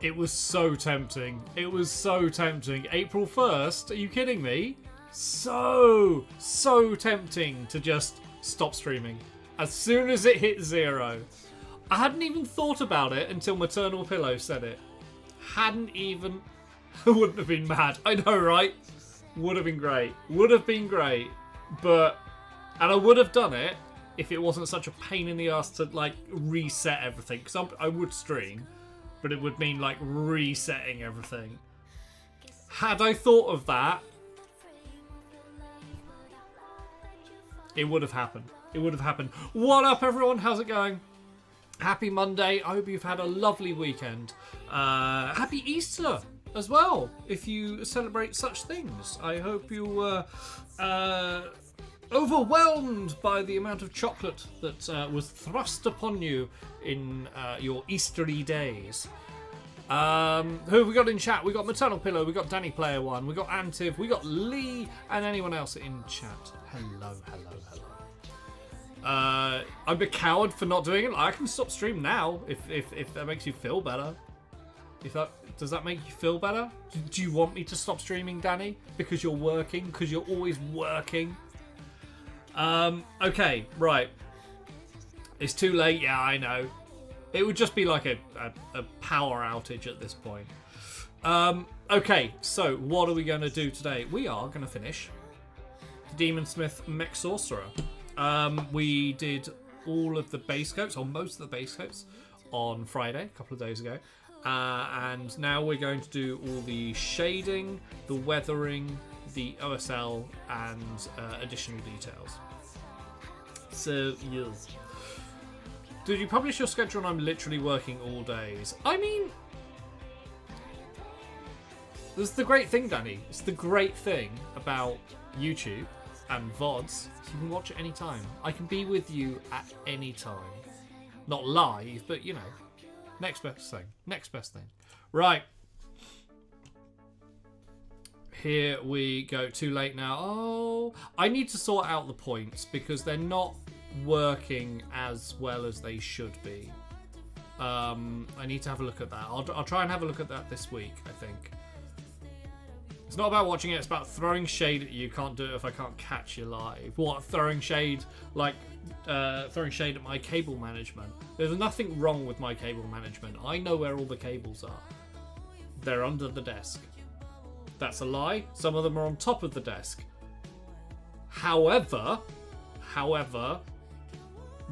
It was so tempting. It was so tempting. April 1st? Are you kidding me? So tempting to just stop streaming. As soon as it hit 0. I hadn't even thought about it until Maternal Pillow said it. Hadn't even... Wouldn't have been mad. I know, right? Would have been great. Would have been great. But... And I would have done it if it wasn't such a pain in the ass to, like, reset everything. Because I would stream. But it would mean, like, resetting everything. Had I thought of that... It would have happened. It would have happened. What up, everyone? How's it going? Happy Monday. I hope you've had a lovely weekend. Happy Easter as well, if you celebrate such things. I hope you were overwhelmed by the amount of chocolate that was thrust upon you in your Eastery days. Who have we got in chat? We got Maternal Pillow, we got Danny Player One, we got Antiv, we got Lee, and anyone else in chat. Hello. I'm a coward for not doing it. I can stop stream now if that makes you feel better. Does that make you feel better? Do you want me to stop streaming, Danny? Because you're working? Because you're always working? Okay, right. It's too late. Yeah, I know. It would just be like a power outage at this point. Okay, so what are we going to do today? We are going to finish the Demonsmith Mech Sorcerer. We did all of the base coats, or most of the base coats, on Friday, a couple of days ago. And now we're going to do all the shading, the weathering, the OSL, and additional details. So, yes. Did you publish your schedule? I'm literally working all days. I mean, this is the great thing, Danny. It's the great thing about YouTube and VODs. You can watch at any time. I can be with you at any time. Not live, but you know. Next best thing. Next best thing. Right. Here we go. Too late now. Oh, I need to sort out the points because they're not working as well as they should be. I need to have a look at that. I'll try and have a look at that this week, I think. It's not about watching it, it's about throwing shade at you. Can't do it if I can't catch you live. What, throwing shade? Like, throwing shade at my cable management. There's nothing wrong with my cable management. I know where all the cables are. They're under the desk. That's a lie. Some of them are on top of the desk. However,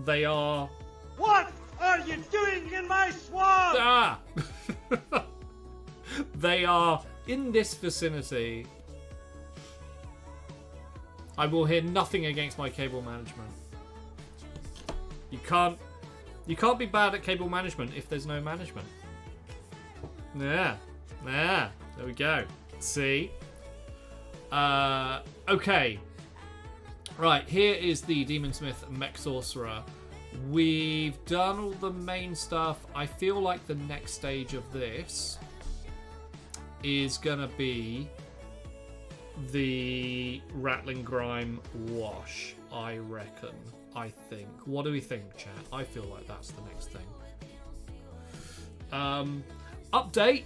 they are... What are you doing in my swamp? Ah! They are in this vicinity. I will hear nothing against my cable management. You can't be bad at cable management if there's no management. Yeah. There we go. See? Okay. Right, here is the Demonsmith Mech Sorcerer. We've done all the main stuff. I feel like the next stage of this is gonna be the Rattling Grime wash, I reckon. I think. What do we think, chat? I feel like that's the next thing. Update.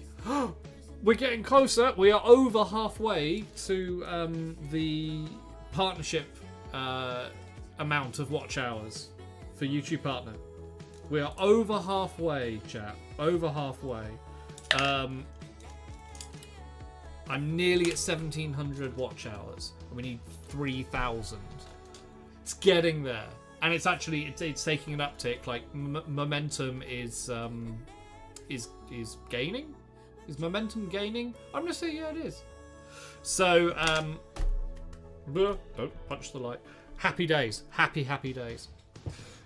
We're getting closer. We are over halfway to the partnership amount of watch hours for YouTube Partner. We are over halfway, chat. Over halfway. I'm nearly at 1,700 watch hours. And we need 3,000. It's getting there. And it's actually, it's taking an uptick. Like, momentum is gaining? Is momentum gaining? I'm going to say, yeah, it is. So, don't punch the light. Happy days. Happy days.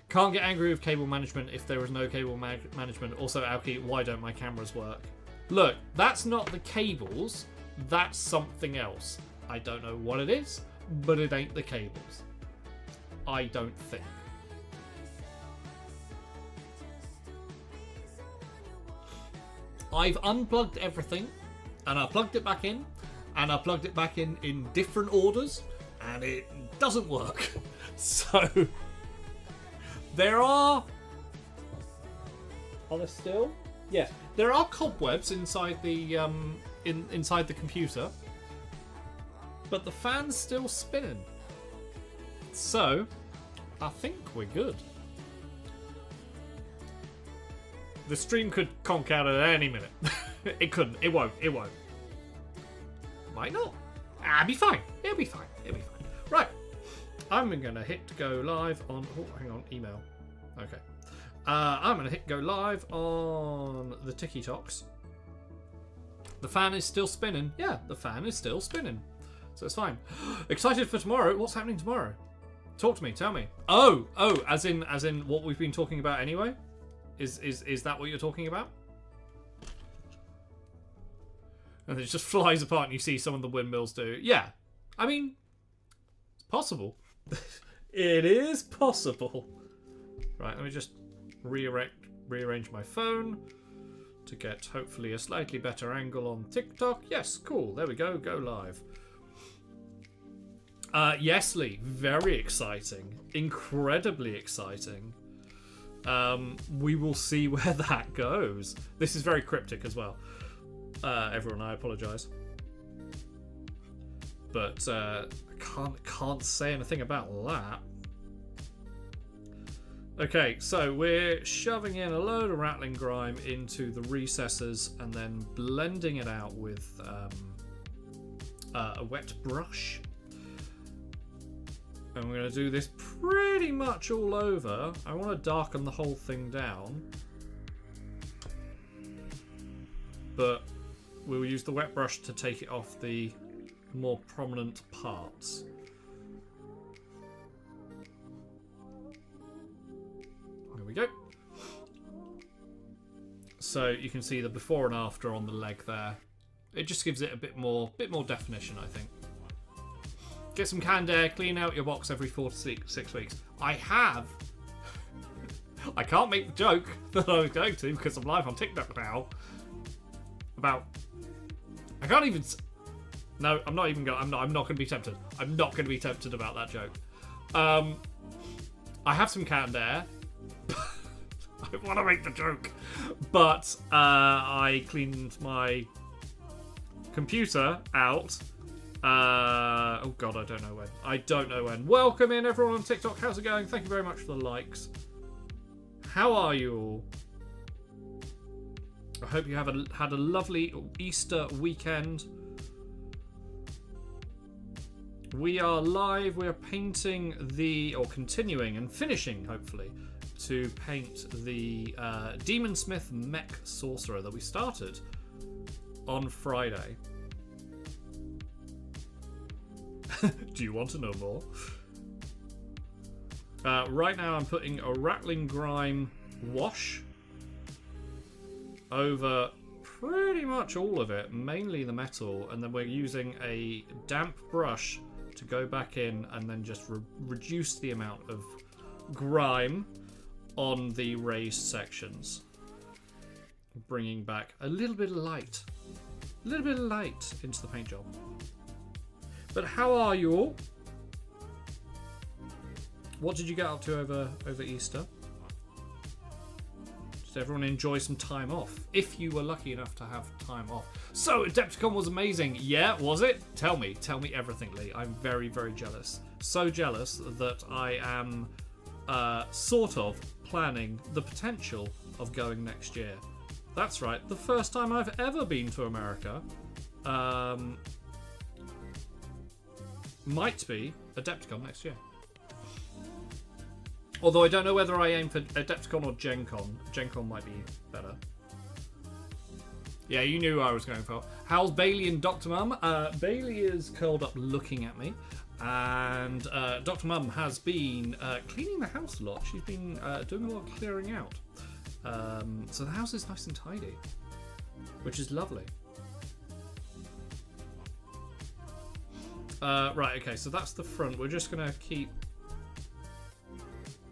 Can't get angry with cable management if there is no cable management. Also, Alki, why don't my cameras work? Look, that's not the cables. That's something else. I don't know what it is, but it ain't the cables. I don't think. I've unplugged everything, and I plugged it back in, and I plugged it back in different orders, and it doesn't work. So, there are there still? Yeah, there are cobwebs inside the inside the computer, but the fan's still spinning. So, I think we're good. The stream could conk out at any minute. It couldn't. It won't. It won't. Might not. It'll be fine. It'll be fine. It'll be fine. Right. I'm gonna hit go live on. Oh, hang on. Email. Okay. I'm gonna hit go live on the TikToks. The fan is still spinning. Yeah, the fan is still spinning. So it's fine. Excited for tomorrow. What's happening tomorrow? Talk to me. Tell me. Oh, as in what we've been talking about anyway. Is that what you're talking about? And it just flies apart and you see some of the windmills do. Yeah. I mean, it's possible. It is possible. Right, let me just rearrange my phone to get hopefully a slightly better angle on TikTok. Yes, cool. There we go. Go live. Yes, Lee. Very exciting. Incredibly exciting. We will see where that goes. This is very cryptic as well. Everyone, I apologise. But I can't say anything about that. Okay, so we're shoving in a load of rattling grime into the recesses and then blending it out with a wet brush. And we're going to do this pretty much all over. I want to darken the whole thing down. But we'll use the wet brush to take it off the more prominent parts. There we go. So you can see the before and after on the leg there. It just gives it a bit more definition, I think. Get some canned air, clean out your box every 4 to 6 weeks. I have. I can't make the joke that I was going to because I'm live on TikTok now. I can't even. No, I'm not even going. I'm not going to be tempted. I'm not going to be tempted about that joke. I have some canned air. I want to make the joke, but I cleaned my computer out. Oh god, I don't know when. Welcome in everyone on TikTok. How's it going? Thank you very much for the likes. How are you all? I hope you have had a lovely Easter weekend. We are live. We are painting or continuing and finishing, hopefully, to paint the Demonsmith Mech Sorcerer that we started on Friday. Do you want to know more? Right now I'm putting a rattling grime wash over pretty much all of it, mainly the metal, and then we're using a damp brush to go back in and then just reduce the amount of grime on the raised sections, bringing back a little bit of light into the paint job. But how are you all? What did you get up to over Easter? Did everyone enjoy some time off? If you were lucky enough to have time off. So, Adepticon was amazing. Yeah, was it? Tell me everything, Lee. I'm very, very jealous. So jealous that I am sort of planning the potential of going next year. That's right, the first time I've ever been to America. Might be Adepticon next year. Although I don't know whether I aim for Adepticon or Gen Con. Gen Con might be better. Yeah, you knew who I was going for. How's Bailey and Dr. Mum? Bailey is curled up looking at me. And Dr. Mum has been cleaning the house a lot. She's been doing a lot of clearing out. So the house is nice and tidy, which is lovely. Right, okay, so that's the front. We're just going to keep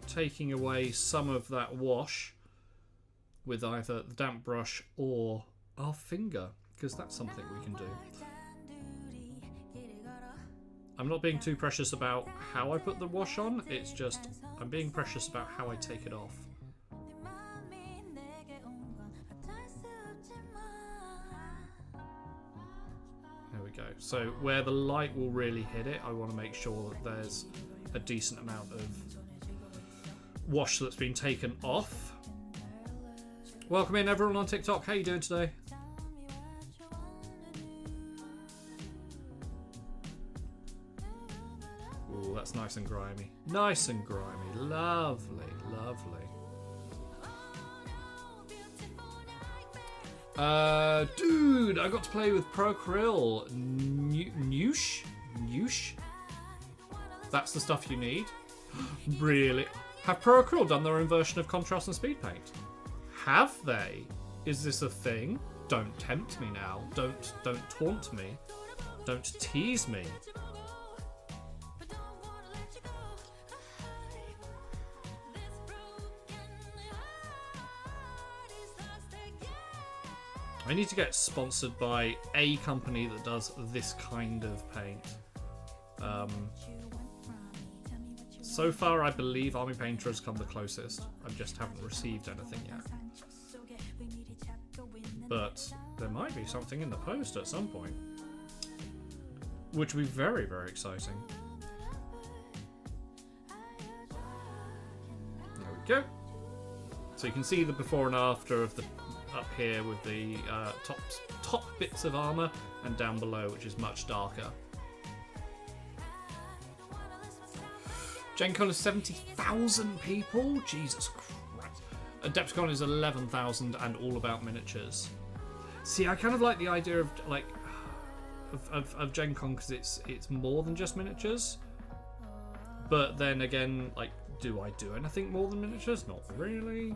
taking away some of that wash with either the damp brush or our finger, because that's something we can do. I'm not being too precious about how I put the wash on, it's just I'm being precious about how I take it off. go. So where the light will really hit it, I want to make sure that there's a decent amount of wash that's been taken off. Welcome in everyone on TikTok. How you doing today? Ooh, that's nice and grimy. Nice and grimy. Lovely, lovely. Dude, I got to play with Procreal. Noosh? That's the stuff you need? Really? Have Procreal done their own version of contrast and speed paint? Have they? Is this a thing? Don't tempt me now. Don't taunt me. Don't tease me. I need to get sponsored by a company that does this kind of paint. So far, I believe Army Painter has come the closest. I just haven't received anything yet. But there might be something in the post at some point, which would be very, very exciting. There we go. So you can see the before and after of the up here with the top bits of armor, and down below, which is much darker. Gen Con is 70,000 people? Jesus Christ. Adepticon is 11,000 and all about miniatures. See, I kind of like the idea of like of Gen Con because it's more than just miniatures. But then again, like, do I do anything more than miniatures? Not really.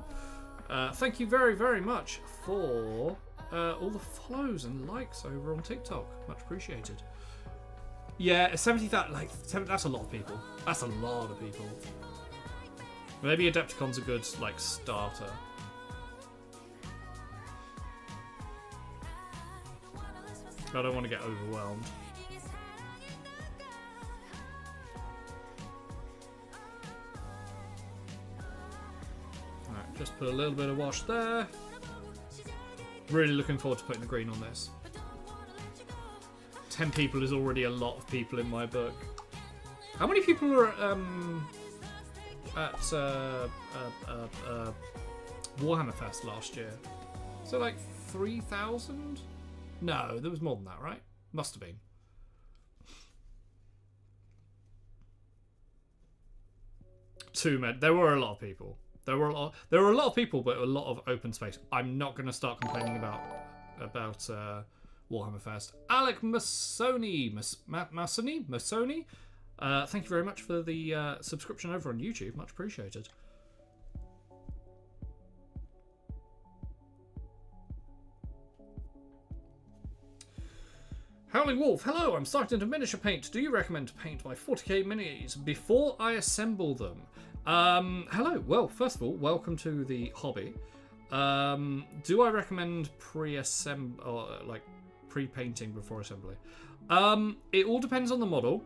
Thank you very, very much for all the follows and likes over on TikTok. Much appreciated. Yeah, 70,000, like, that's a lot of people. That's a lot of people. Maybe Adepticon's a good, like, starter. I don't want to get overwhelmed. Alright, just put a little bit of wash there. Really looking forward to putting the green on this. 10 people is already a lot of people in my book. How many people were at Warhammer Fest last year? So like 3,000? No, there was more than that, right? Must have been. Too many. There were a lot of people. There were a lot of people, but a lot of open space. I'm not going to start complaining about Warhammer Fest. Alec Masoni, thank you very much for the subscription over on YouTube. Much appreciated. Howling Wolf, hello, I'm starting to miniature paint. Do you recommend to paint my 40k minis before I assemble them? Hello, well, first of all, welcome to the hobby. Do I recommend pre-painting before assembly? It all depends on the model.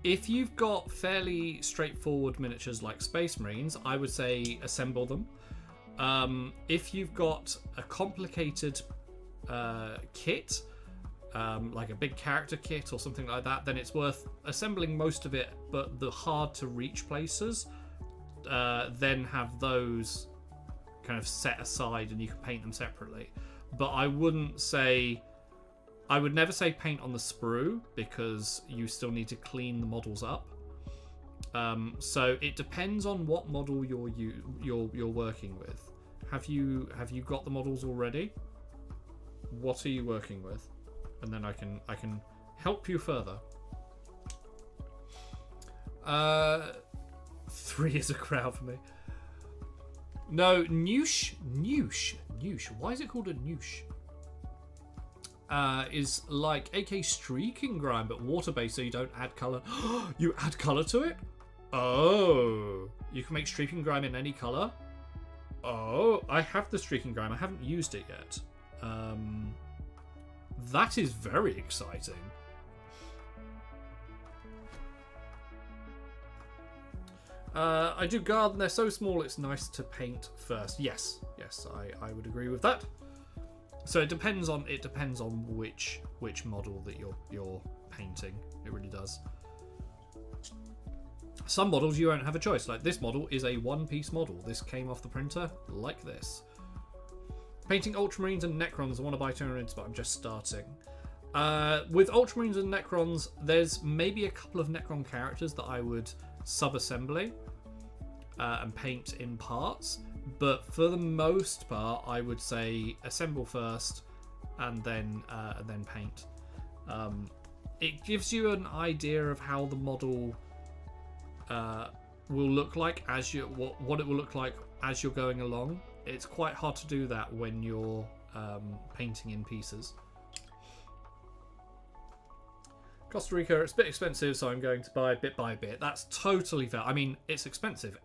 If you've got fairly straightforward miniatures like Space Marines, I would say assemble them. If you've got a complicated kit, like a big character kit or something like that, then it's worth assembling most of it, but the hard to reach places, then have those kind of set aside and you can paint them separately. But I would never say paint on the sprue because you still need to clean the models up. So it depends on what model you're working with. Have you got the models already? What are you working with? And then I can help you further. 3 is a crowd for me. No, noosh. Why is it called a noosh? Is like AK streaking grime, but water-based, so you don't add colour. You add colour to it? Oh, you can make streaking grime in any colour? Oh, I have the streaking grime. I haven't used it yet. That is very exciting. I do garden. They're so small it's nice to paint first. Yes, I would agree with that. So it depends on which model that you're painting. It really does. Some models you won't have a choice. Like this model is a one-piece model. This came off the printer like this. Painting Ultramarines and Necrons. I want to buy 200, but I'm just starting. With Ultramarines and Necrons, there's maybe a couple of Necron characters that I would sub-assembly and paint in parts. But for the most part, I would say assemble first and then paint. It gives you an idea of how the model will look like as you what it will look like as you're going along. It's quite hard to do that when you're painting in pieces. Costa Rica, it's a bit expensive, so I'm going to buy bit by bit. That's totally fair. I mean, it's expensive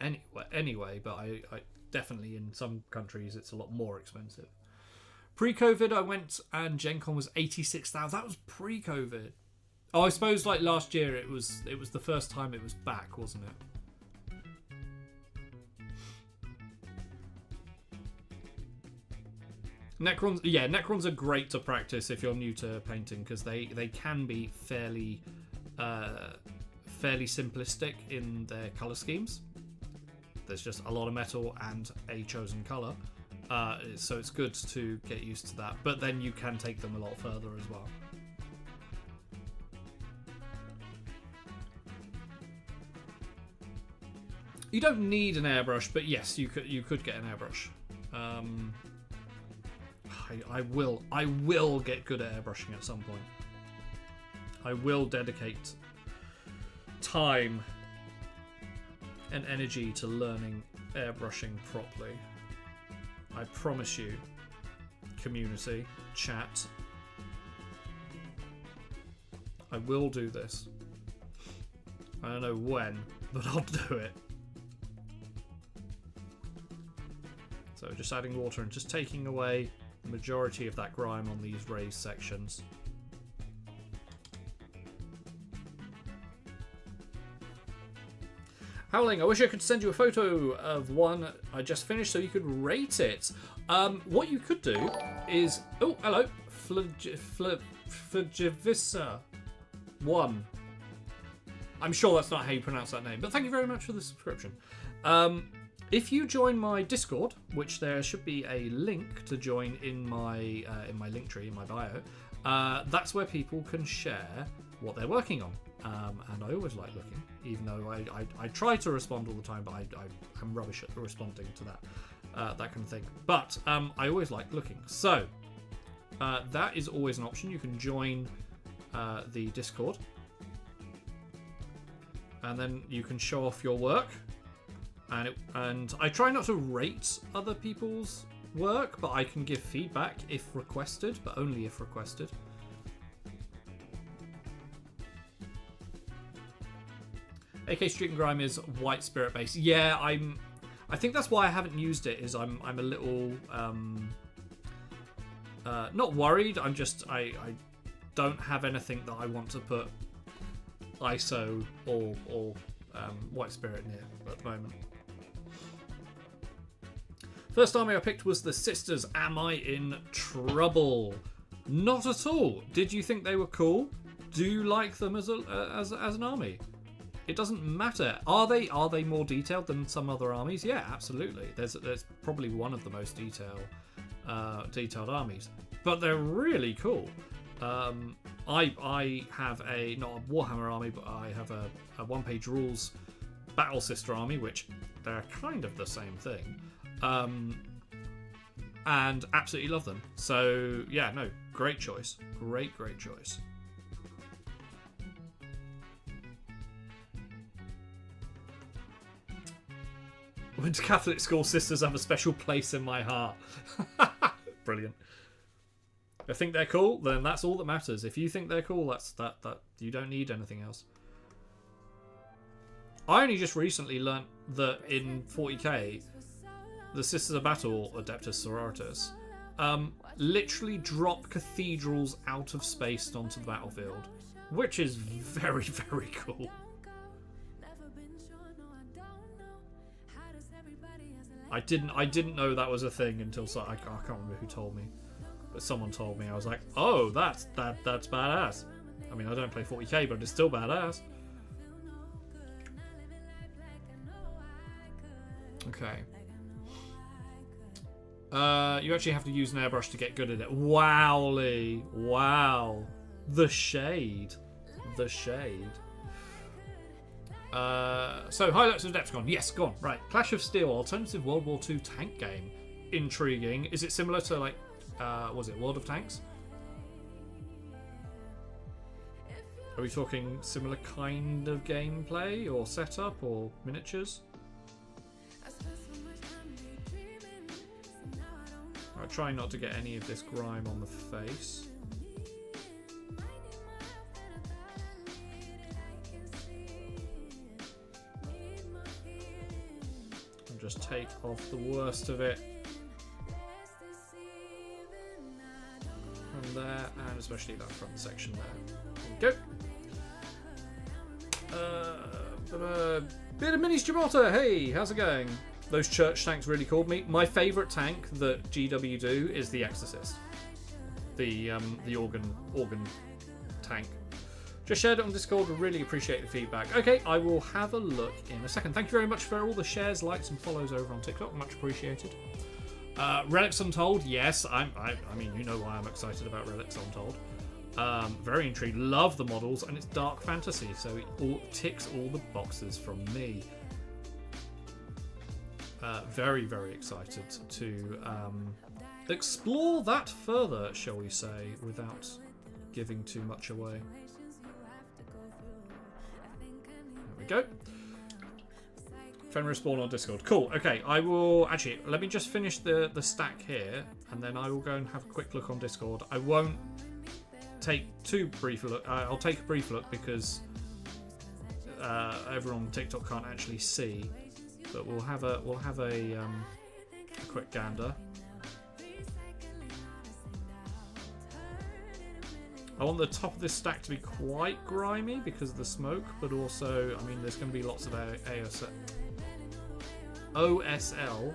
anyway, but I definitely in some countries it's a lot more expensive. Pre-COVID, I went and Gen Con was 86,000. That was pre-COVID. Oh, I suppose like last year it was the first time it was back, wasn't it? Necrons, yeah, Necrons are great to practice if you're new to painting because they can be fairly simplistic in their color schemes. There's just a lot of metal and a chosen color, so it's good to get used to that. But then you can take them a lot further as well. You don't need an airbrush, but yes, you could get an airbrush. I will get good at airbrushing at some point. I will dedicate time and energy to learning airbrushing properly. I promise you, community, chat. I will do this. I don't know when, but I'll do it. So just adding water and just taking away the majority of that grime on these raised sections. Howling, I wish I could send you a photo of one I just finished so you could rate it. What you could do is... Oh, hello. Flagivissa 1. I'm sure that's not how you pronounce that name, but thank you very much for the subscription. If you join my Discord, which there should be a link to join in my link tree, in my bio, that's where people can share what they're working on. And I always like looking, even though I try to respond all the time, but I'm rubbish at responding to that kind of thing. But I always like looking. So that is always an option. You can join the Discord. And then you can show off your work. And I try not to rate other people's work, but I can give feedback if requested, but only if requested. AK Street and Grime is White Spirit based. Yeah, I think that's why I haven't used it. Is I'm a little not worried. I'm just I don't have anything that I want to put ISO or White Spirit near at the moment. First army I picked was the Sisters. Am I in trouble? Not at all. Did you think they were cool? Do you like them as an army? It doesn't matter. Are they more detailed than some other armies? Yeah, absolutely. There's probably one of the most detailed armies, but they're really cool. I have not a Warhammer army, but I have a one-page rules Battle Sister army, which they're kind of the same thing. And absolutely love them. So yeah, no, great choice. Great choice. Went to Catholic school, Sisters have a special place in my heart. Brilliant. I think they're cool, then that's all that matters. If you think they're cool, that you don't need anything else. I only just recently learnt that in 40k, the Sisters of Battle, Adeptus Sororitas, literally drop cathedrals out of space onto the battlefield, which is very, very cool. I didn't know that was a thing until I can't remember who told me. someone told me. I was like, oh, that's badass. I mean, I don't play 40k, but it's still badass. Okay. You actually have to use an airbrush to get good at it. Wow, Lee. Wow. The shade. The shade. So, highlights of Adepticon. Yes, go on. Right. Clash of Steel, alternative World War II tank game. Intriguing. Is it similar to, like, was it World of Tanks? Are we talking similar kind of gameplay or setup or miniatures? Right, try not to get any of this grime on the face. And just take off the worst of it. From there, and especially that front section there. Go! Bit of Minis Gibraltar, hey, how's it going? Those church tanks really called me. My favourite tank that GW do is the Exorcist. The organ tank. Just shared it on Discord, really appreciate the feedback. Okay, I will have a look in a second. Thank you very much for all the shares, likes and follows over on TikTok, much appreciated. Relics Untold, yes, I mean, you know why I'm excited about Relics Untold. Very intrigued, love the models, and it's dark fantasy, so it ticks all the boxes from me. Very, very excited to explore that further, shall we say, without giving too much away. There we go. Fenrir spawn on Discord. Cool. Okay, I will actually let me just finish the stack here, and then I will go and have a quick look on Discord. I won't take too brief a look. I'll take a brief look because everyone on TikTok can't actually see. But we'll have a quick gander. I want the top of this stack to be quite grimy because of the smoke, but also, I mean, there's going to be lots of OSL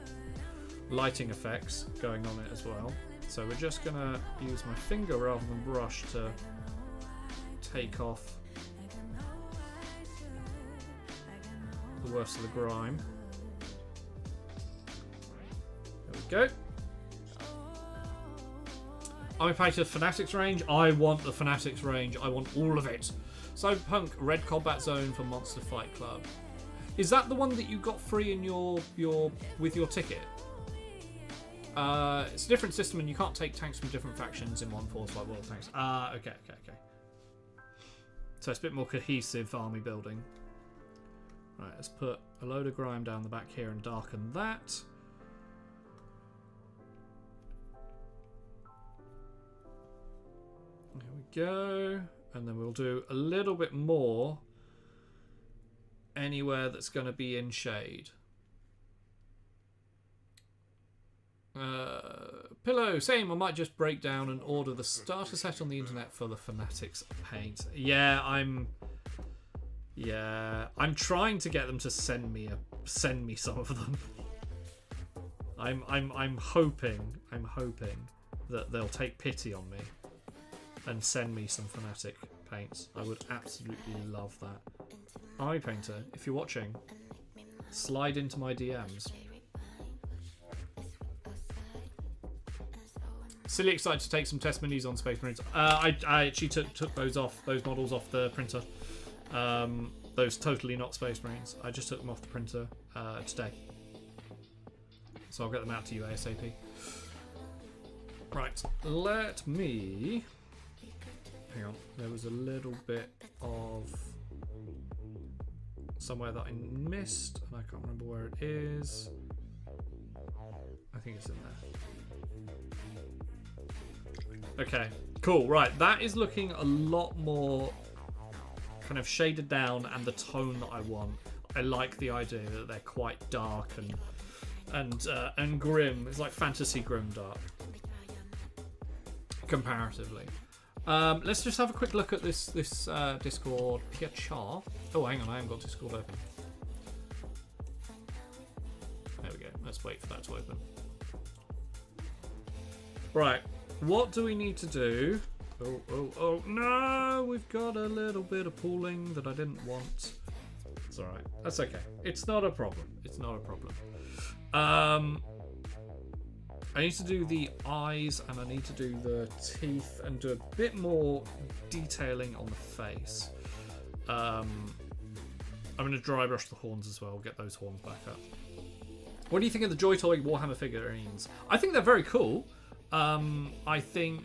lighting effects going on it as well. So we're just going to use my finger rather than brush to take off the worst of the grime. There we go. I'm excited to the Fanatics range. I want the Fanatics range. I want all of it. Cyberpunk Red Combat Zone for Monster Fight Club. Is that the one that you got free in your with your ticket? It's a different system, and you can't take tanks from different factions in one force like World of Tanks. Okay. So it's a bit more cohesive army building. Right, let's put a load of grime down the back here and darken that. There we go. And then we'll do a little bit more anywhere that's going to be in shade. Pillow, same. I might just break down and order the starter set on the internet for the Fanatics paint. Yeah, I'm trying to get them to send me some of them. I'm hoping that they'll take pity on me and send me some Fanatic paints. I would absolutely love that. Army Painter, if you're watching, slide into my DMs. Silly excited to take some test minis on Space Marines. I actually took those models off the printer. Those totally not Space Marines. I just took them off the printer today. So I'll get them out to you ASAP. Right, let me... Hang on, there was a little bit of somewhere that I missed, and I can't remember where it is. I think it's in there. Okay, cool, right, that is looking a lot more kind of shaded down and the tone that I want. I like the idea that they're quite dark and grim. It's like fantasy grim dark, comparatively. Let's just have a quick look at this Discord picture. Oh, hang on, I haven't got Discord open. There we go. Let's wait for that to open. Right. what do we need to do? Oh, no! We've got a little bit of pooling that I didn't want. It's alright. That's okay. It's not a problem. It's not a problem. I need to do the eyes and I need to do the teeth and do a bit more detailing on the face. I'm going to dry brush the horns as well, get those horns back up. What do you think of the Joy Toy Warhammer figurines? I think they're very cool. I think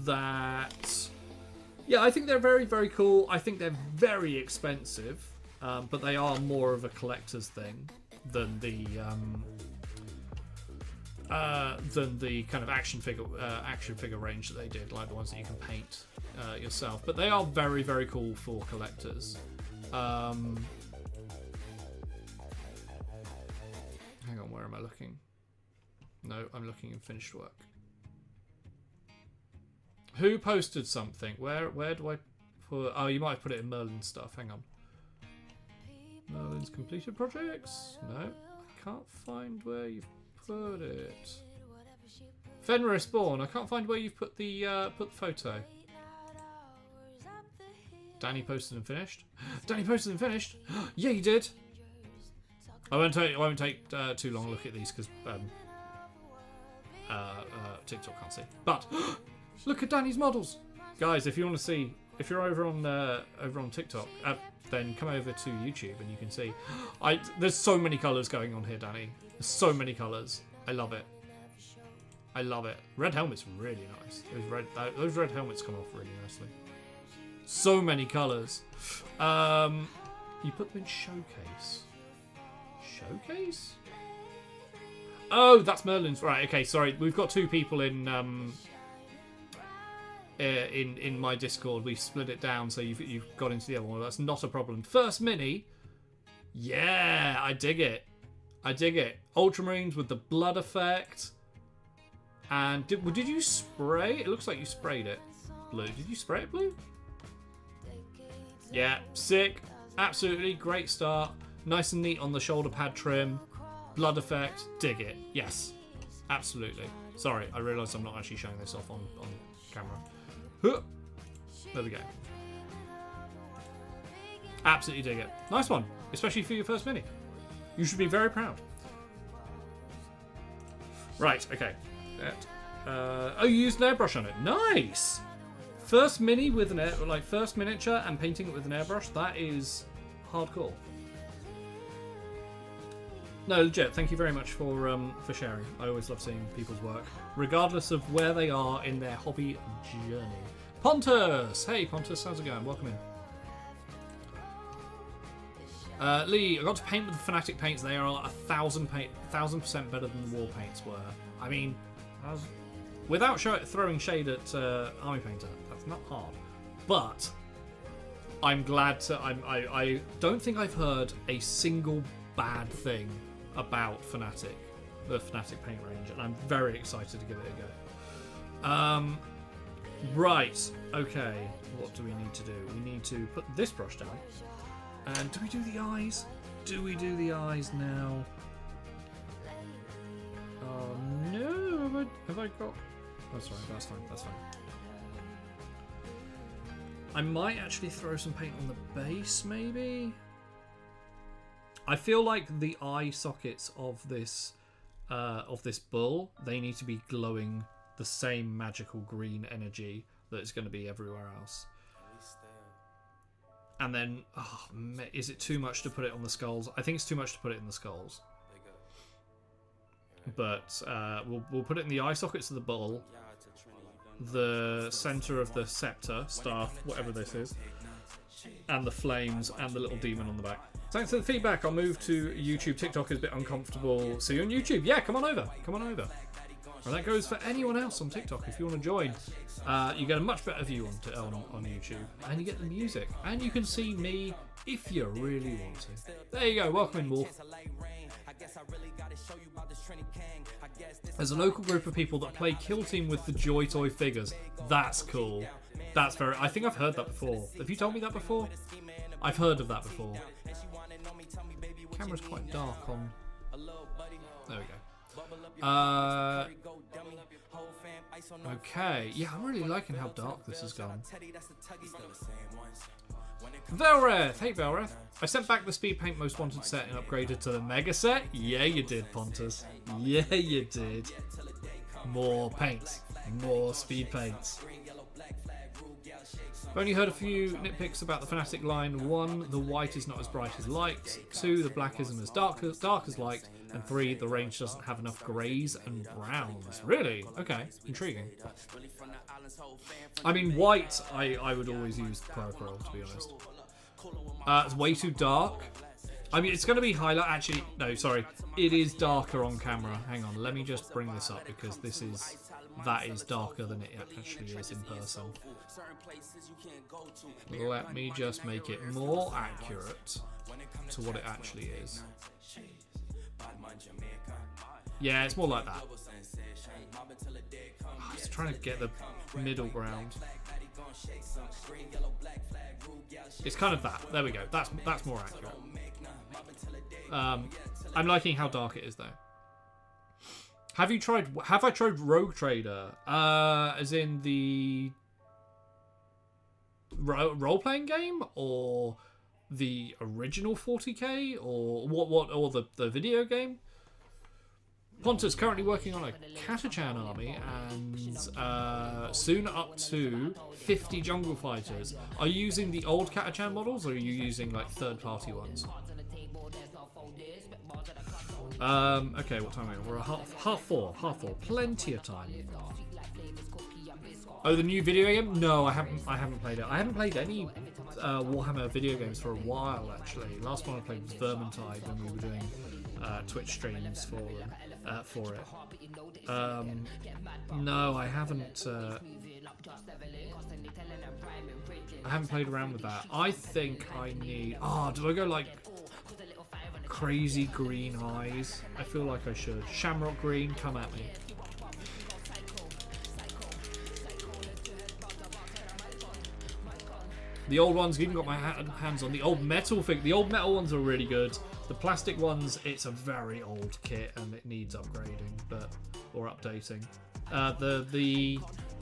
that... Yeah, I think they're very, very cool. I think they're very expensive, but they are more of a collector's thing than the kind of action figure range that they did, like the ones that you can paint yourself. But they are very, very cool for collectors. Hang on, where am I looking? No, I'm looking in finished work. Who posted something? Where do I put... Oh, you might have put it in Merlin's stuff. Hang on. Merlin's completed projects? No, I can't find where you've put it. Fenrir Spawn. I can't find where you've put the photo. Danny posted and finished. Danny posted and finished. Yeah, you did. I won't take too long to look at these because TikTok can't see. But look at Danny's models, guys. If you want to see, if you're over on TikTok, then come over to YouTube and you can see. There's so many colours going on here, Danny. There's so many colours. I love it. I love it. Red helmet's really nice. Those red helmets come off really nicely. So many colours. You put them in showcase. Showcase? Oh, that's Merlin's. Right, okay, sorry. We've got two people in my Discord. We've split it down, so you've got into the other one. That's not a problem. First mini. Yeah, I dig it. I dig it. Ultramarines with the blood effect. And did you spray? It looks like you sprayed it blue. Did you spray it blue? Yeah, sick. Absolutely great start. Nice and neat on the shoulder pad trim. Blood effect. Dig it. Yes. Absolutely. Sorry, I realised I'm not actually showing this off on camera. Huh. There we go. Absolutely dig it. Nice one. Especially for your first mini. You should be very proud. Right, okay. Oh, you used an airbrush on it. Nice! First mini with an first miniature and painting it with an airbrush. That is hardcore. No, legit. Thank you very much for sharing. I always love seeing people's work, regardless of where they are in their hobby journey. Pontus, hey Pontus, how's it going? Welcome in. Lee, I got to paint with the Fnatic paints. They are 1,000% better than the war paints were. I mean, without throwing shade at Army Painter, that's not hard. But I'm glad to. I don't think I've heard a single bad thing about Fnatic, the Fnatic paint range, and I'm very excited to give it a go. Right, okay. What do we need to do? We need to put this brush down. And do we do the eyes? Do we do the eyes now? Oh no! Have I got? That's right. That's fine. That's fine. I might actually throw some paint on the base, maybe. I feel like the eye sockets of this bull, they need to be glowing the same magical green energy that is going to be everywhere else. And then, is it too much to put it on the skulls? I think it's too much to put it in the skulls. But we'll put it in the eye sockets of the bull, the center of the scepter, staff, whatever this is, and the flames, and the little demon on the back. Thanks for the feedback. I'll move to YouTube. TikTok is a bit uncomfortable. See you on YouTube. Yeah, come on over. Come on over. And that goes for anyone else on TikTok. If you want to join, you get a much better view on YouTube, and you get the music, and you can see me if you really want to. There you go. Welcome in, Wolf. There's a local group of people that play Kill Team with the Joy Toy figures. That's cool. That's very... I think I've heard that before. Have you told me that before? I've heard of that before. Camera's quite dark on... There we go. Okay, yeah, I'm really liking how dark this has gone. Velreth! Hey Velreth. I sent back the speed paint most wanted set and upgraded to the mega set. Yeah, you did, Pontus. Yeah, you did. More paints. More speed paints. I've only heard a few nitpicks about the Fnatic line. 1, the white is not as bright as liked. 2, the black isn't as dark as liked. And 3, the range doesn't have enough greys and browns. Really? Okay, intriguing. I mean, white, I would always use Purple, to be honest. It's way too dark. I mean, it's going to be highlight. Actually, no, sorry. It is darker on camera. Hang on, let me just bring this up because that is darker than it actually is in person. Let me just make it more accurate to what it actually is. Yeah, it's more like that. I was trying to get the middle ground. It's kind of that. There we go. That's more accurate. I'm liking how dark it is though. Have I tried Rogue Trader? As in the role-playing game, or the original 40k, or what, or the video game? Pontus currently working on a Catachan army and soon up to 50 jungle fighters. Are you using the old Catachan models or are you using like third-party ones? Okay, what time are we? We're at half four. Plenty of time. Oh, the new video game? No, I haven't played it. I haven't played any Warhammer video games for a while actually. Last one I played was Vermintide when we were doing Twitch streams for it. No, I haven't. I haven't played around with that. I think I need. Oh, do I go like crazy green eyes? I feel like I should. Shamrock green, come at me. The old ones, even got my hands on the old metal thing. The old metal ones are really good. The plastic ones, it's a very old kit and it needs upgrading, or updating. The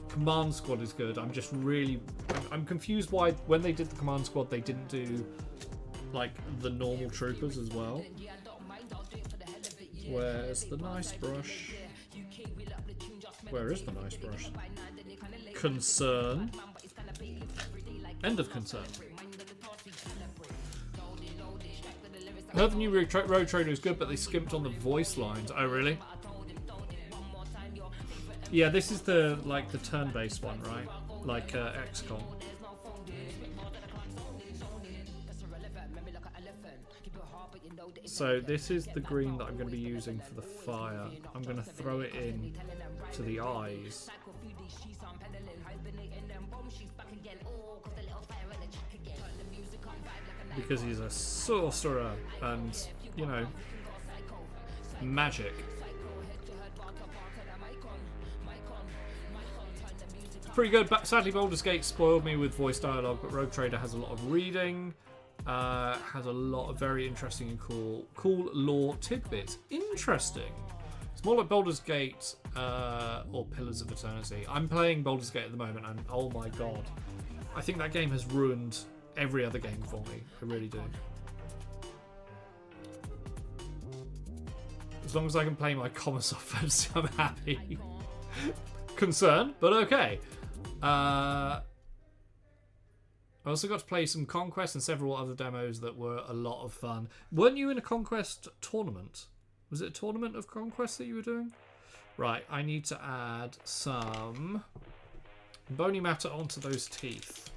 command squad is good. I'm confused why when they did the command squad they didn't do like the normal troopers as well. Where's the nice brush? Where is the nice brush? Concern. End of concern. I heard the new Road Trader is good, but they skimped on the voice lines. Oh, really? Yeah, this is the turn-based one, right? Like XCOM. So this is the green that I'm going to be using for the fire. I'm going to throw it in to the eyes. Because he's a sorcerer and, you know, magic. Pretty good, but sadly Baldur's Gate spoiled me with voice dialogue, but Rogue Trader has a lot of reading, has a lot of very interesting and cool lore tidbits. Interesting. It's more like Baldur's Gate or Pillars of Eternity. I'm playing Baldur's Gate at the moment and oh my god. I think that game has ruined every other game for me. I really do. As long as I can play my Commersoft fantasy, I'm happy. Concerned, but okay. I also got to play some Conquest and several other demos that were a lot of fun. Weren't you in a Conquest tournament? Was it a tournament of Conquest that you were doing? Right, I need to add some bony matter onto those teeth.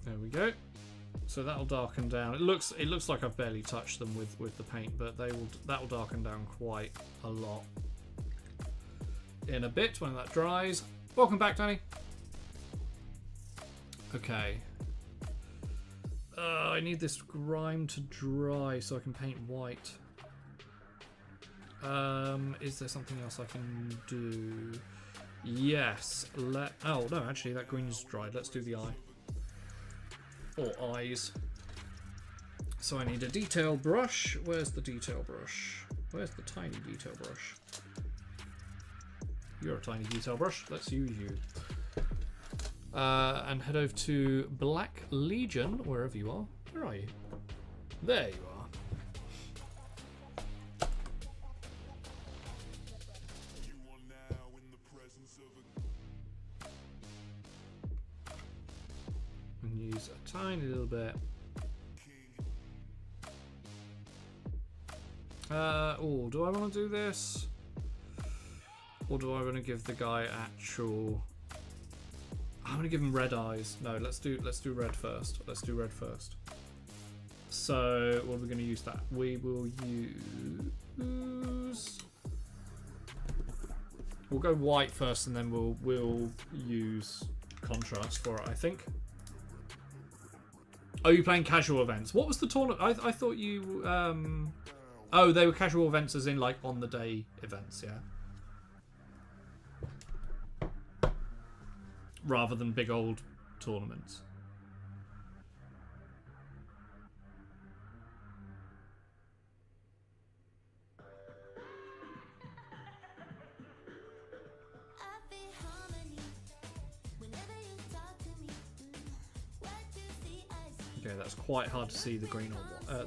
There we go. So that'll darken down. It looks like I've barely touched them with the paint, but that'll darken down quite a lot in a bit when that dries. Welcome back, Danny. Okay. I need this grime to dry so I can paint white. Is there something else I can do? Yes. Oh, no, actually, that green's dried. Let's do the eye. Or eyes. So I need a detail brush. Where's the detail brush? Where's the tiny detail brush? You're a tiny detail brush. Let's use you. And head over to Black Legion, wherever you are. Where are you? There you are. And use a tiny little bit. Oh, do I want to do this? Or do I want to give the guy actual... I'm going to give him red eyes. No, let's do red first. Let's do red first. So, what are we going to use that? We will use... We'll go white first, and then we'll use contrast for it, I think. Oh, you're playing casual events. What was the tournament? I thought you... Oh, they were casual events as in, like, on the day events, yeah? Rather than big old tournaments. Okay, that's quite hard to see the green on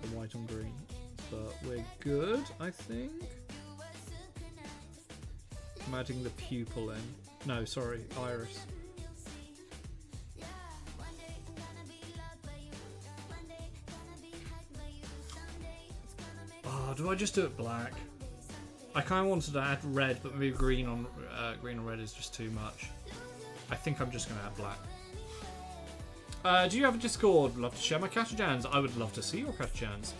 the white on green, but we're good, I think. I'm adding the pupil in. No, sorry, iris. Oh, do I just do it black? I kind of wanted to add red, but maybe green on red is just too much. I think I'm just going to add black. Do you have a Discord? Love to share my Catachans. I would love to see your Catachans.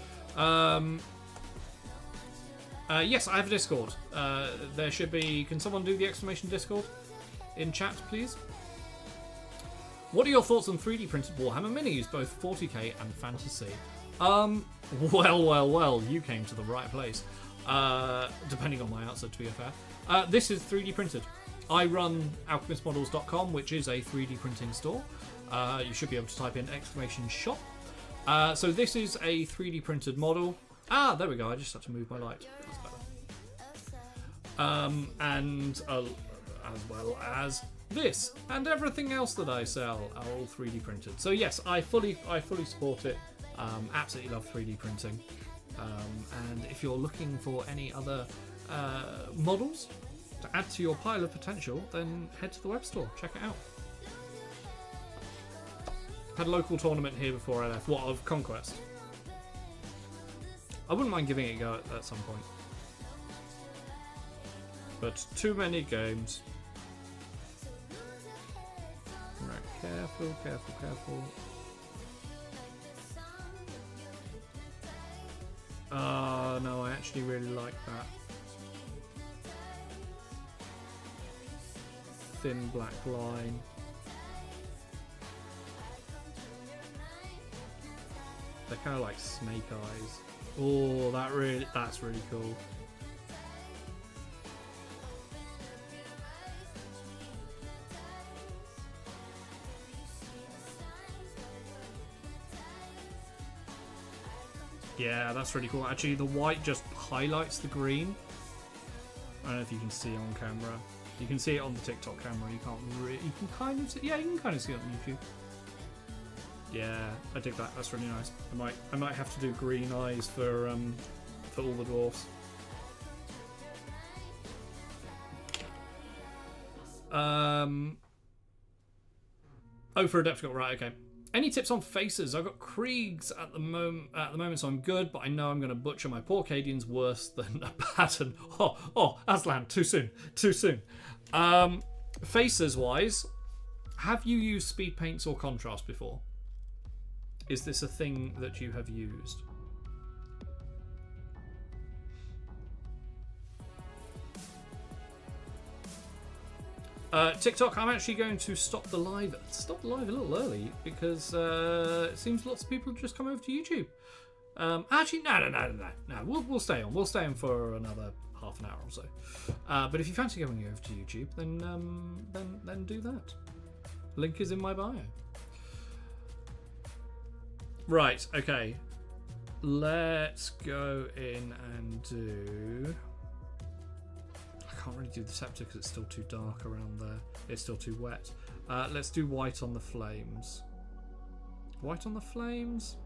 Yes, I have a Discord. There should be... Can someone do the exclamation Discord in chat, please? What are your thoughts on 3D printed Warhammer minis, both 40k and fantasy? Well, you came to the right place. Depending on my answer, to be fair. This is 3D printed. I run alchemistmodels.com, which is a 3D printing store. You should be able to type in exclamation shop. So this is a 3D printed model. Ah, there we go. I just had to move my light. That's better. And as well as this and everything else that I sell are all 3D printed. So yes, I fully support it. Absolutely love 3D printing. And if you're looking for any other models to add to your pile of potential, then head to the web store. Check it out. Had a local tournament here before I left. What, of Conquest? I wouldn't mind giving it a go at some point. But too many games. Right, careful. No, I actually really like that. Thin black line. They're kind of like snake eyes. Oh, that's really cool. Yeah, that's really cool. Actually, the white just highlights the green. I don't know if you can see on camera. You can see it on the TikTok camera. You can't really. You can kind of see. Yeah, you can kind of see it on YouTube. Yeah, I dig that. That's really nice. I might have to do green eyes for all the dwarfs. Oh, for Adepticon, right? Okay. Any tips on faces? I've got Kriegs at the moment, so I'm good, but I know I'm going to butcher my Porcadians worse than a pattern. Oh, Aslan, too soon. Faces wise, have you used speed paints or contrast before? Is this a thing that you have used? TikTok, I'm actually going to stop the live a little early because it seems lots of people just come over to YouTube. Actually, no. We'll stay on. We'll stay on for another half an hour or so. But if you fancy going over to YouTube, then do that. Link is in my bio. Right, okay. Let's go in and do... I can't really do the scepter because it's still too dark around there. It's still too wet. Let's do white on the flames. White on the flames?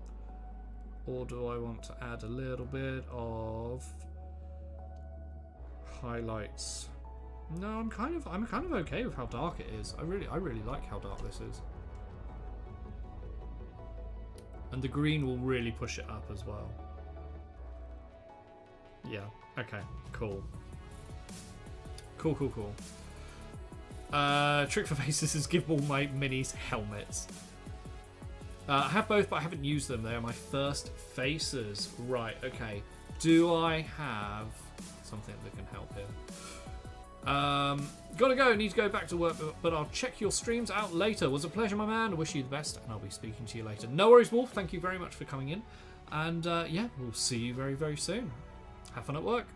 Or do I want to add a little bit of highlights? No, I'm kind of okay with how dark it is. I really like how dark this is. And the green will really push it up as well. Yeah, okay, cool. Cool. Trick for faces is give all my minis helmets. I have both, but I haven't used them. They are my first faces. Right, okay. Do I have something that can help here? Gotta go. Need to go back to work, but I'll check your streams out later. Was a pleasure, my man. I wish you the best, and I'll be speaking to you later. No worries, Wolf. Thank you very much for coming in. And yeah, we'll see you very, very soon. Have fun at work.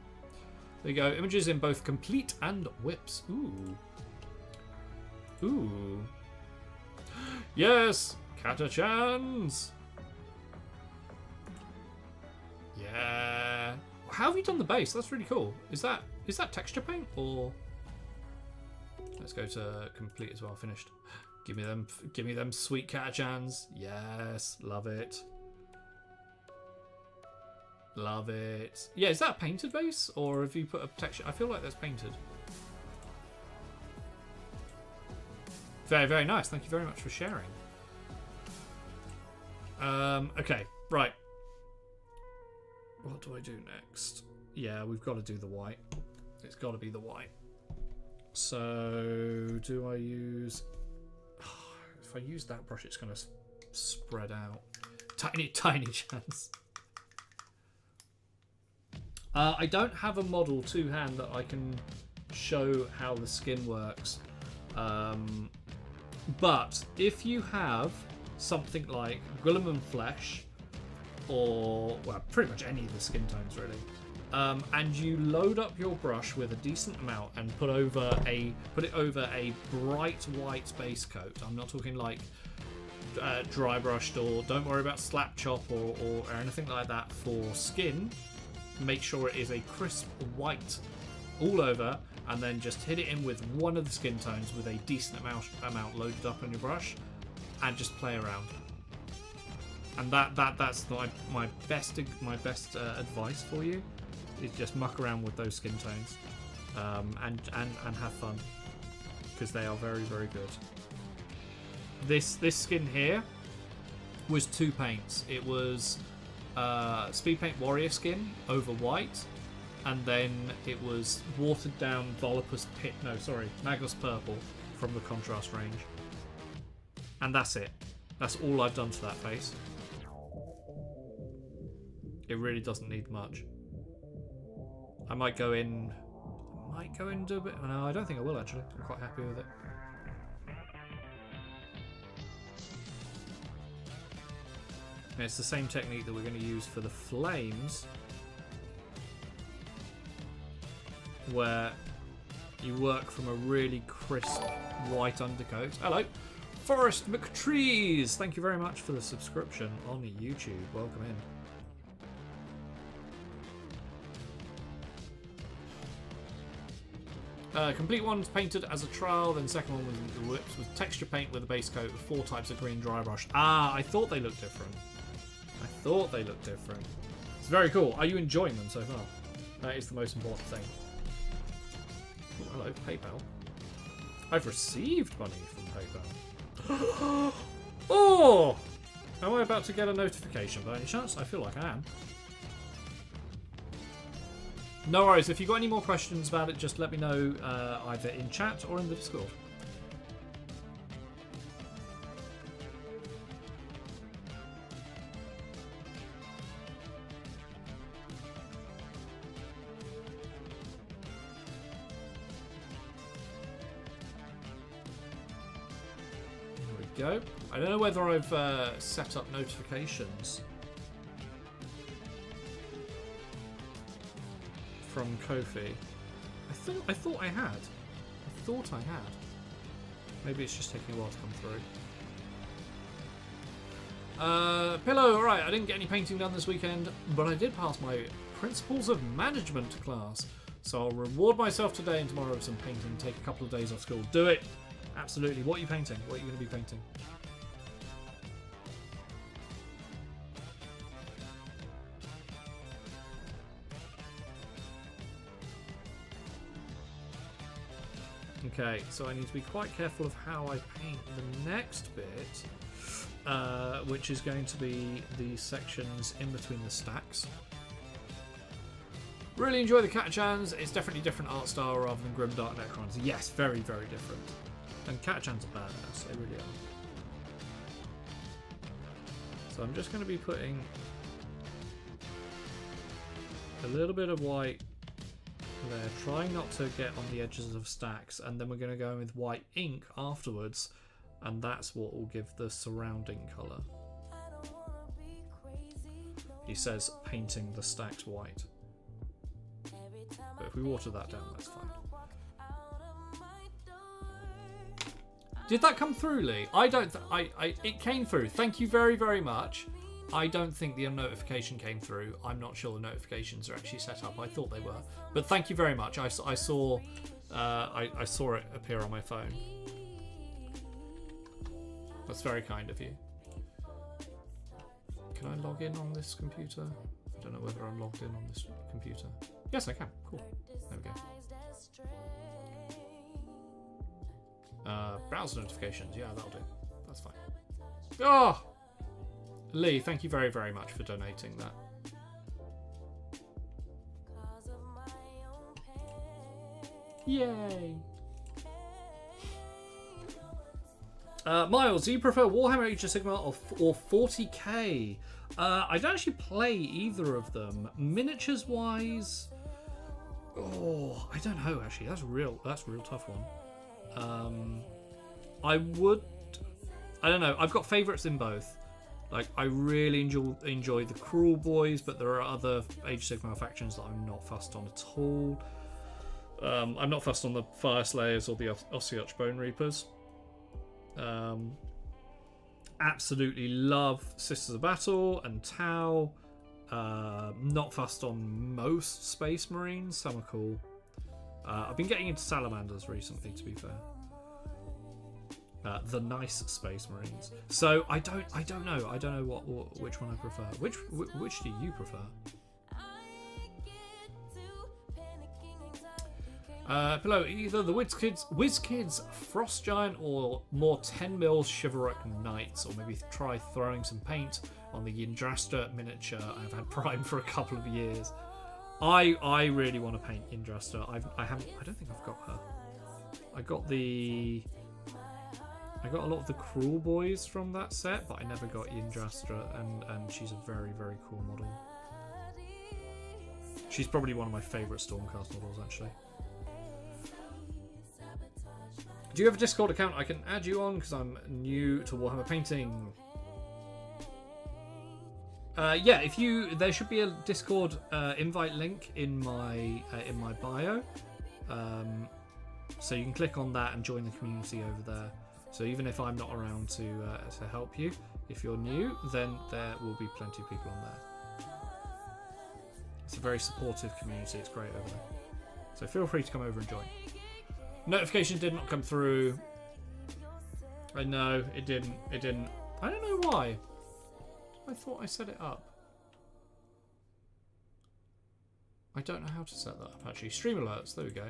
There you go. Images in both complete and whips. Ooh. Yes! Catachans! Yeah. How have you done the base? That's really cool. Is that texture paint or? Let's go to complete as well. Finished. Give me them sweet catachans. Yes, love it. Love it. Yeah, is that a painted base or have you put a texture? I feel like that's painted. Very, very nice. Thank you very much for sharing. Okay, right. What do I do next? Yeah, we've got to do the white. It's got to be the white. So, do I use... if I use that brush, it's going to spread out. Tiny chance. I don't have a model to hand that I can show how the skin works. But if you have something like Guilliman Flesh, or well, pretty much any of the skin tones really, and you load up your brush with a decent amount and put it over a bright white base coat. I'm not talking like dry brushed, or don't worry about slap chop or anything like that for skin. Make sure it is a crisp white all over, and then just hit it in with one of the skin tones with a decent amount loaded up on your brush, and just play around. And that's my best advice for you, is just muck around with those skin tones, and have fun, because they are very, very good. This skin here was 2 paints. It was Speed Paint Warrior skin over white, and then it was watered down Magus Purple from the contrast range. And that's it. That's all I've done to that face. It really doesn't need much. I might go in and do a bit. No, I don't think I will actually. I'm quite happy with it. And it's the same technique that we're going to use for the flames, where you work from a really crisp white undercoat. Hello, Forest McTrees. Thank you very much for the subscription on YouTube. Welcome in. Complete one's painted as a trial, then second one was the whips with texture paint with a base coat with 4 types of green dry brush. Ah, I thought they looked different. It's very cool. Are you enjoying them so far? That is the most important thing. Oh, hello, PayPal. I've received money from PayPal. Oh! Am I about to get a notification by any chance? I feel like I am. No worries. If you've got any more questions about it, just let me know either in chat or in the Discord. Go. I don't know whether I've set up notifications from Kofi. I thought I had. Maybe it's just taking a while to come through. Pillow, alright, I didn't get any painting done this weekend, but I did pass my Principles of Management class. So I'll reward myself today and tomorrow with some painting, take a couple of days off school. Do it! Absolutely. What are you painting? What are you going to be painting? Okay, so I need to be quite careful of how I paint the next bit, which is going to be the sections in between the stacks. Really enjoy the Catachans. It's definitely different art style rather than Grimdark Necrons. Yes, very, very different. And Catachans are badass, they really are. So I'm just going to be putting a little bit of white there, trying not to get on the edges of stacks, and then we're going to go in with white ink afterwards, and that's what will give the surrounding colour. He says painting the stacks white. But if we water that down, that's fine. Did that come through, Lee? I don't. It came through. Thank you very, very much. I don't think the notification came through. I'm not sure the notifications are actually set up. I thought they were, but thank you very much. I saw it appear on my phone. That's very kind of you. Can I log in on this computer? I don't know whether I'm logged in on this computer. Yes, I can. Cool. There we go. Browser notifications. Yeah, that'll do. That's fine. Oh! Lee, thank you very, very much for donating that. Yay! Miles, do you prefer Warhammer Age of Sigmar or 40k? I don't actually play either of them. Miniatures wise, oh, I don't know actually. That's a real tough one. I don't know. I've got favourites in both. Like, I really enjoy the Cruel Boys, but there are other Age of Sigmar factions that I'm not fussed on at all. I'm not fussed on the Fire Slayers or the Ossiarch Bone Reapers. Absolutely love Sisters of Battle and Tau. Not fussed on most Space Marines. Some are cool. I've been getting into Salamanders recently, to be fair. The nice Space Marines. So I don't know. I don't know which one I prefer. Which do you prefer? Below, either the WizKids Frost Giant or more 10mm Chivalric Knights, or maybe try throwing some paint on the Yndrasta miniature I've had prime for a couple of years. I really want to paint Yndrasta. I don't think I've got her. I got a lot of the Cruel Boys from that set, but I never got Yndrasta, and she's a very, very cool model. She's probably one of my favourite Stormcast models, actually. Do you have a Discord account I can add you on? Because I'm new to Warhammer painting. Yeah, there should be a Discord invite link in my bio. So you can click on that and join the community over there. So even if I'm not around to help you, if you're new, then there will be plenty of people on there. It's a very supportive community. It's great over there. So feel free to come over and join. Notification did not come through. I know, it didn't. I don't know why. I thought I set it up. I don't know how to set that up, actually. Stream alerts, there we go.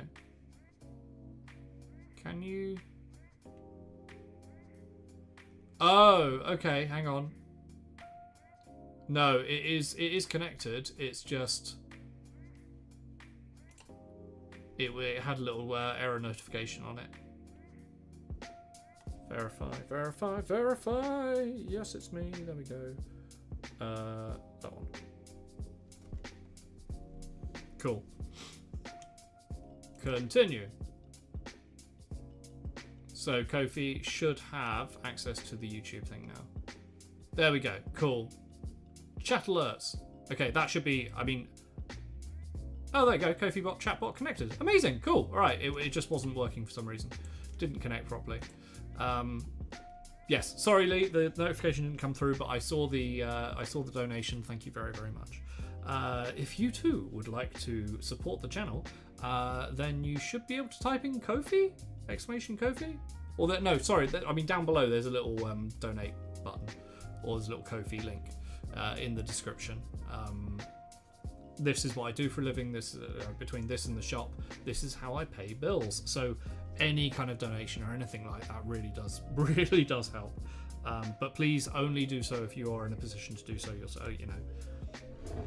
Can you... Oh, okay, hang on. No, it is connected. It's just... It had a little error notification on it. Verify. Yes, it's me. There we go. That one. Cool. Continue. So Kofi should have access to the YouTube thing now. There we go. Cool. Chat alerts. Okay, that should be... I mean... Oh, there you go. Kofi bot chatbot connected. Amazing. Cool. All right. It just wasn't working for some reason. Didn't connect properly. Yes. Sorry, Lee. The notification didn't come through, but I saw the donation. Thank you very, very much. If you too would like to support the channel, then you should be able to type in Kofi! Kofi. Or that, no, sorry. I mean, down below there's a little donate button, or there's a little Kofi link in the description. This is what I do for a living. This between this and the shop, this is how I pay bills. So any kind of donation or anything like that really does help. But please only do so if you are in a position to do so yourself. You know,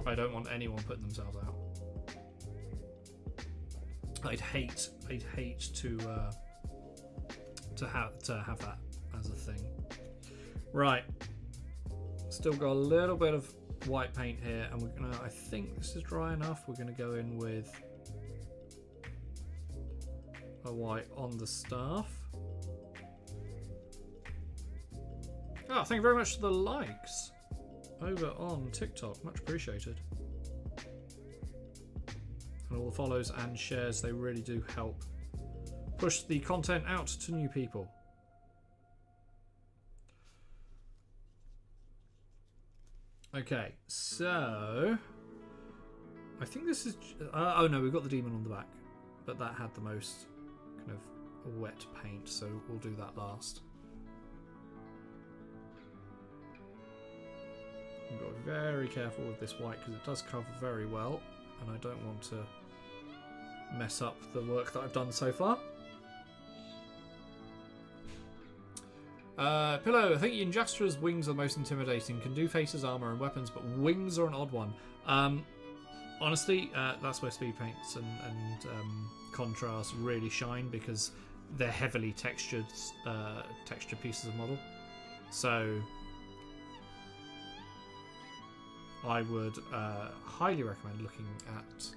I don't want anyone putting themselves out. I'd hate to have that as a thing. Right. Still got a little bit of white paint here, and we're gonna, I think this is dry enough. We're gonna go in with a white on the staff. Oh, thank you very much for the likes over on TikTok. Much appreciated. And all the follows and shares, they really do help push the content out to new people. Okay, so I think this is oh no, we've got the demon on the back, but that had the most kind of wet paint, so we'll do that last. I've got to be very careful with this white because it does cover very well, and I don't want to mess up the work that I've done so far. Pillow, I think Injustra's wings are the most intimidating. Can do faces, armor, and weapons, but wings are an odd one. Honestly, that's where speed paints and contrast really shine, because they're heavily textured pieces of model. So I would highly recommend looking at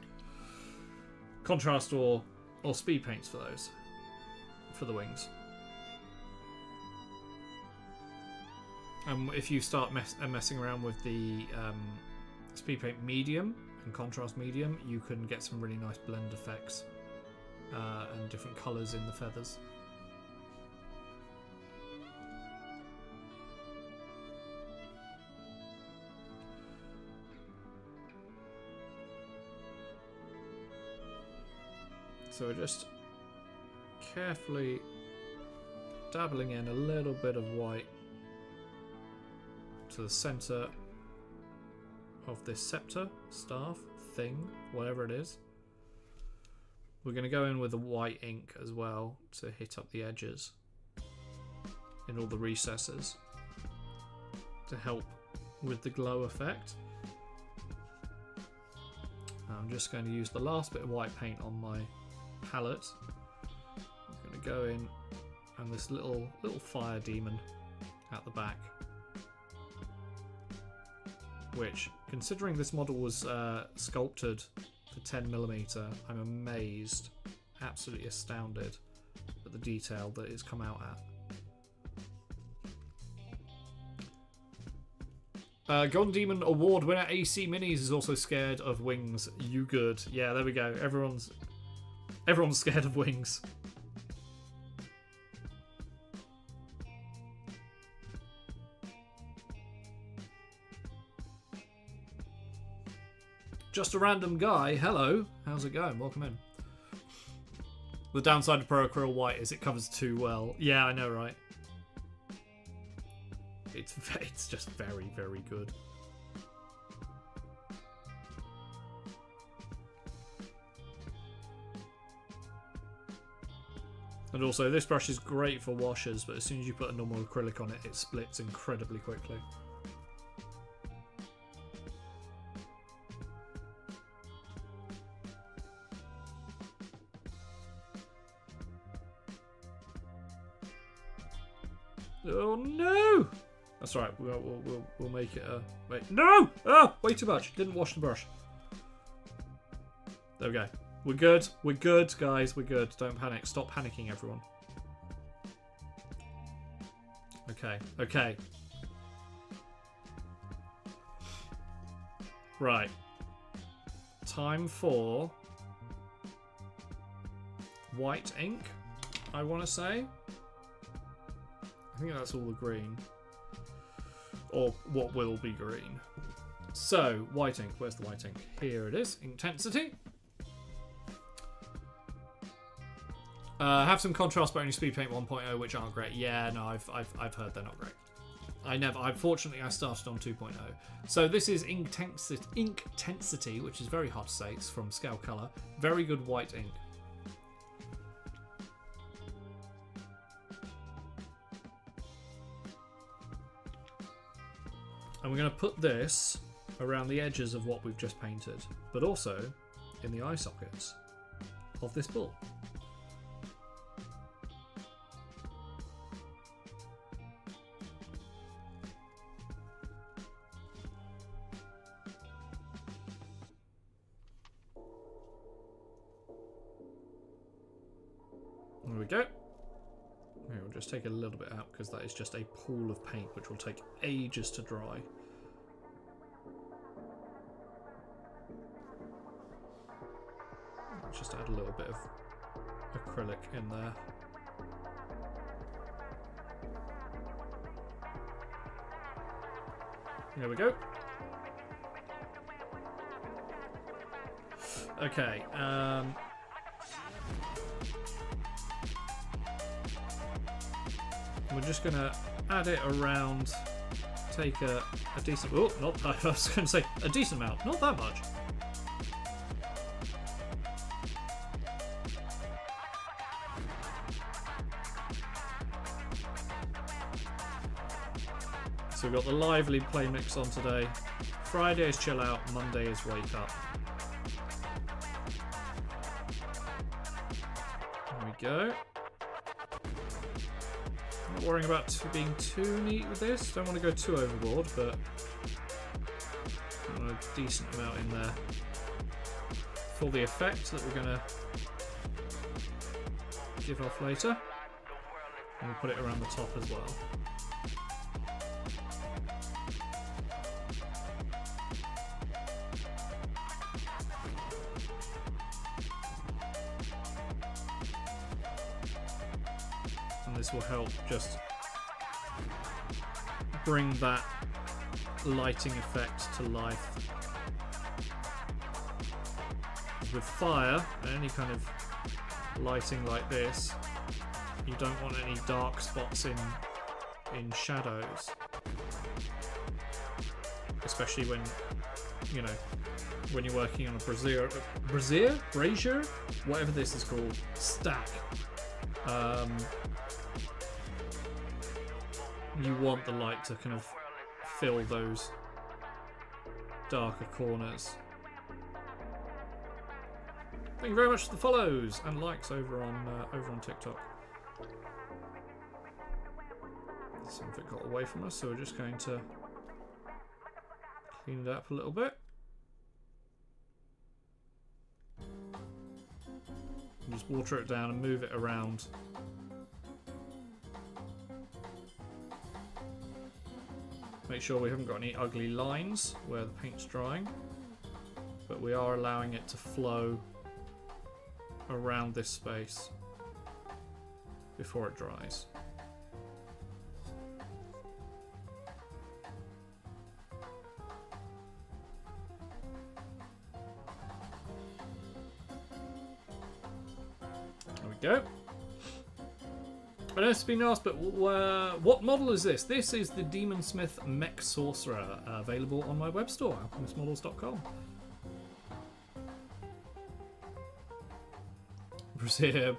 contrast or speed paints for those, for the wings. If you start messing around with the speed paint medium and contrast medium, you can get some really nice blend effects and different colours in the feathers. So we're just carefully dabbling in a little bit of white to the centre of this scepter, staff, thing, whatever it is. We're going to go in with the white ink as well to hit up the edges in all the recesses to help with the glow effect. I'm just going to use the last bit of white paint on my palette. I'm going to go in and this little fire demon at the back, which, considering this model was sculpted for 10mm, I'm amazed, absolutely astounded at the detail that it's come out at. Golden Demon Award winner AC Minis is also scared of wings. You good? Yeah, there we go. Everyone's scared of wings. Just a random guy. Hello. How's it going? Welcome in. The downside of Pro Acryl White is it covers too well. Yeah, I know, right? It's just very, very good. And also, this brush is great for washes, but as soon as you put a normal acrylic on it, it splits incredibly quickly. Oh no! That's right. We'll make it. Wait. No! Oh, way too much. Didn't wash the brush. There we go. We're good. We're good, guys. We're good. Don't panic. Stop panicking, everyone. Okay. Okay. Right. time for white ink, I want to say. I think that's all the green. Or what will be green. So, white ink. Where's the white ink? Here it is. Intensity. Have some contrast but only speed paint 1.0, which aren't great. Yeah, no, I've heard they're not great. Unfortunately, I started on 2.0. So this is Intensity, which is very hard to say. It's from Scale Color. Very good white ink. And we're going to put this around the edges of what we've just painted, but also in the eye sockets of this bull. There we go. Okay, we'll just take a little bit out because that is just a pool of paint which will take ages to dry. Let's just add a little bit of acrylic in there. There we go. Okay, we're just going to add it around, take a decent... Oh, not that. I was going to say a decent amount. Not that much. So we've got the lively play mix on today. Friday is chill out, Monday is wake up. There we go. Not worrying about being too neat with this. Don't want to go too overboard, but a decent amount in there for the effect that we're going to give off later. And we'll put it around the top as well. This will help just bring that lighting effect to life. With fire and any kind of lighting like this, you don't want any dark spots in shadows, especially when when you're working on a brazier, whatever this is called, stack. You want the light to kind of fill those darker corners. Thank you very much for the follows and likes over on TikTok. Something got away from us, so we're just going to clean it up a little bit. And just water it down and move it around. Make sure we haven't got any ugly lines where the paint's drying, but we are allowing it to flow around this space before it dries. There we go. I know it's been asked, but what model is this? This is the Demonsmith Mech Sorcerer, available on my web store, alchemistmodels.com. Brazier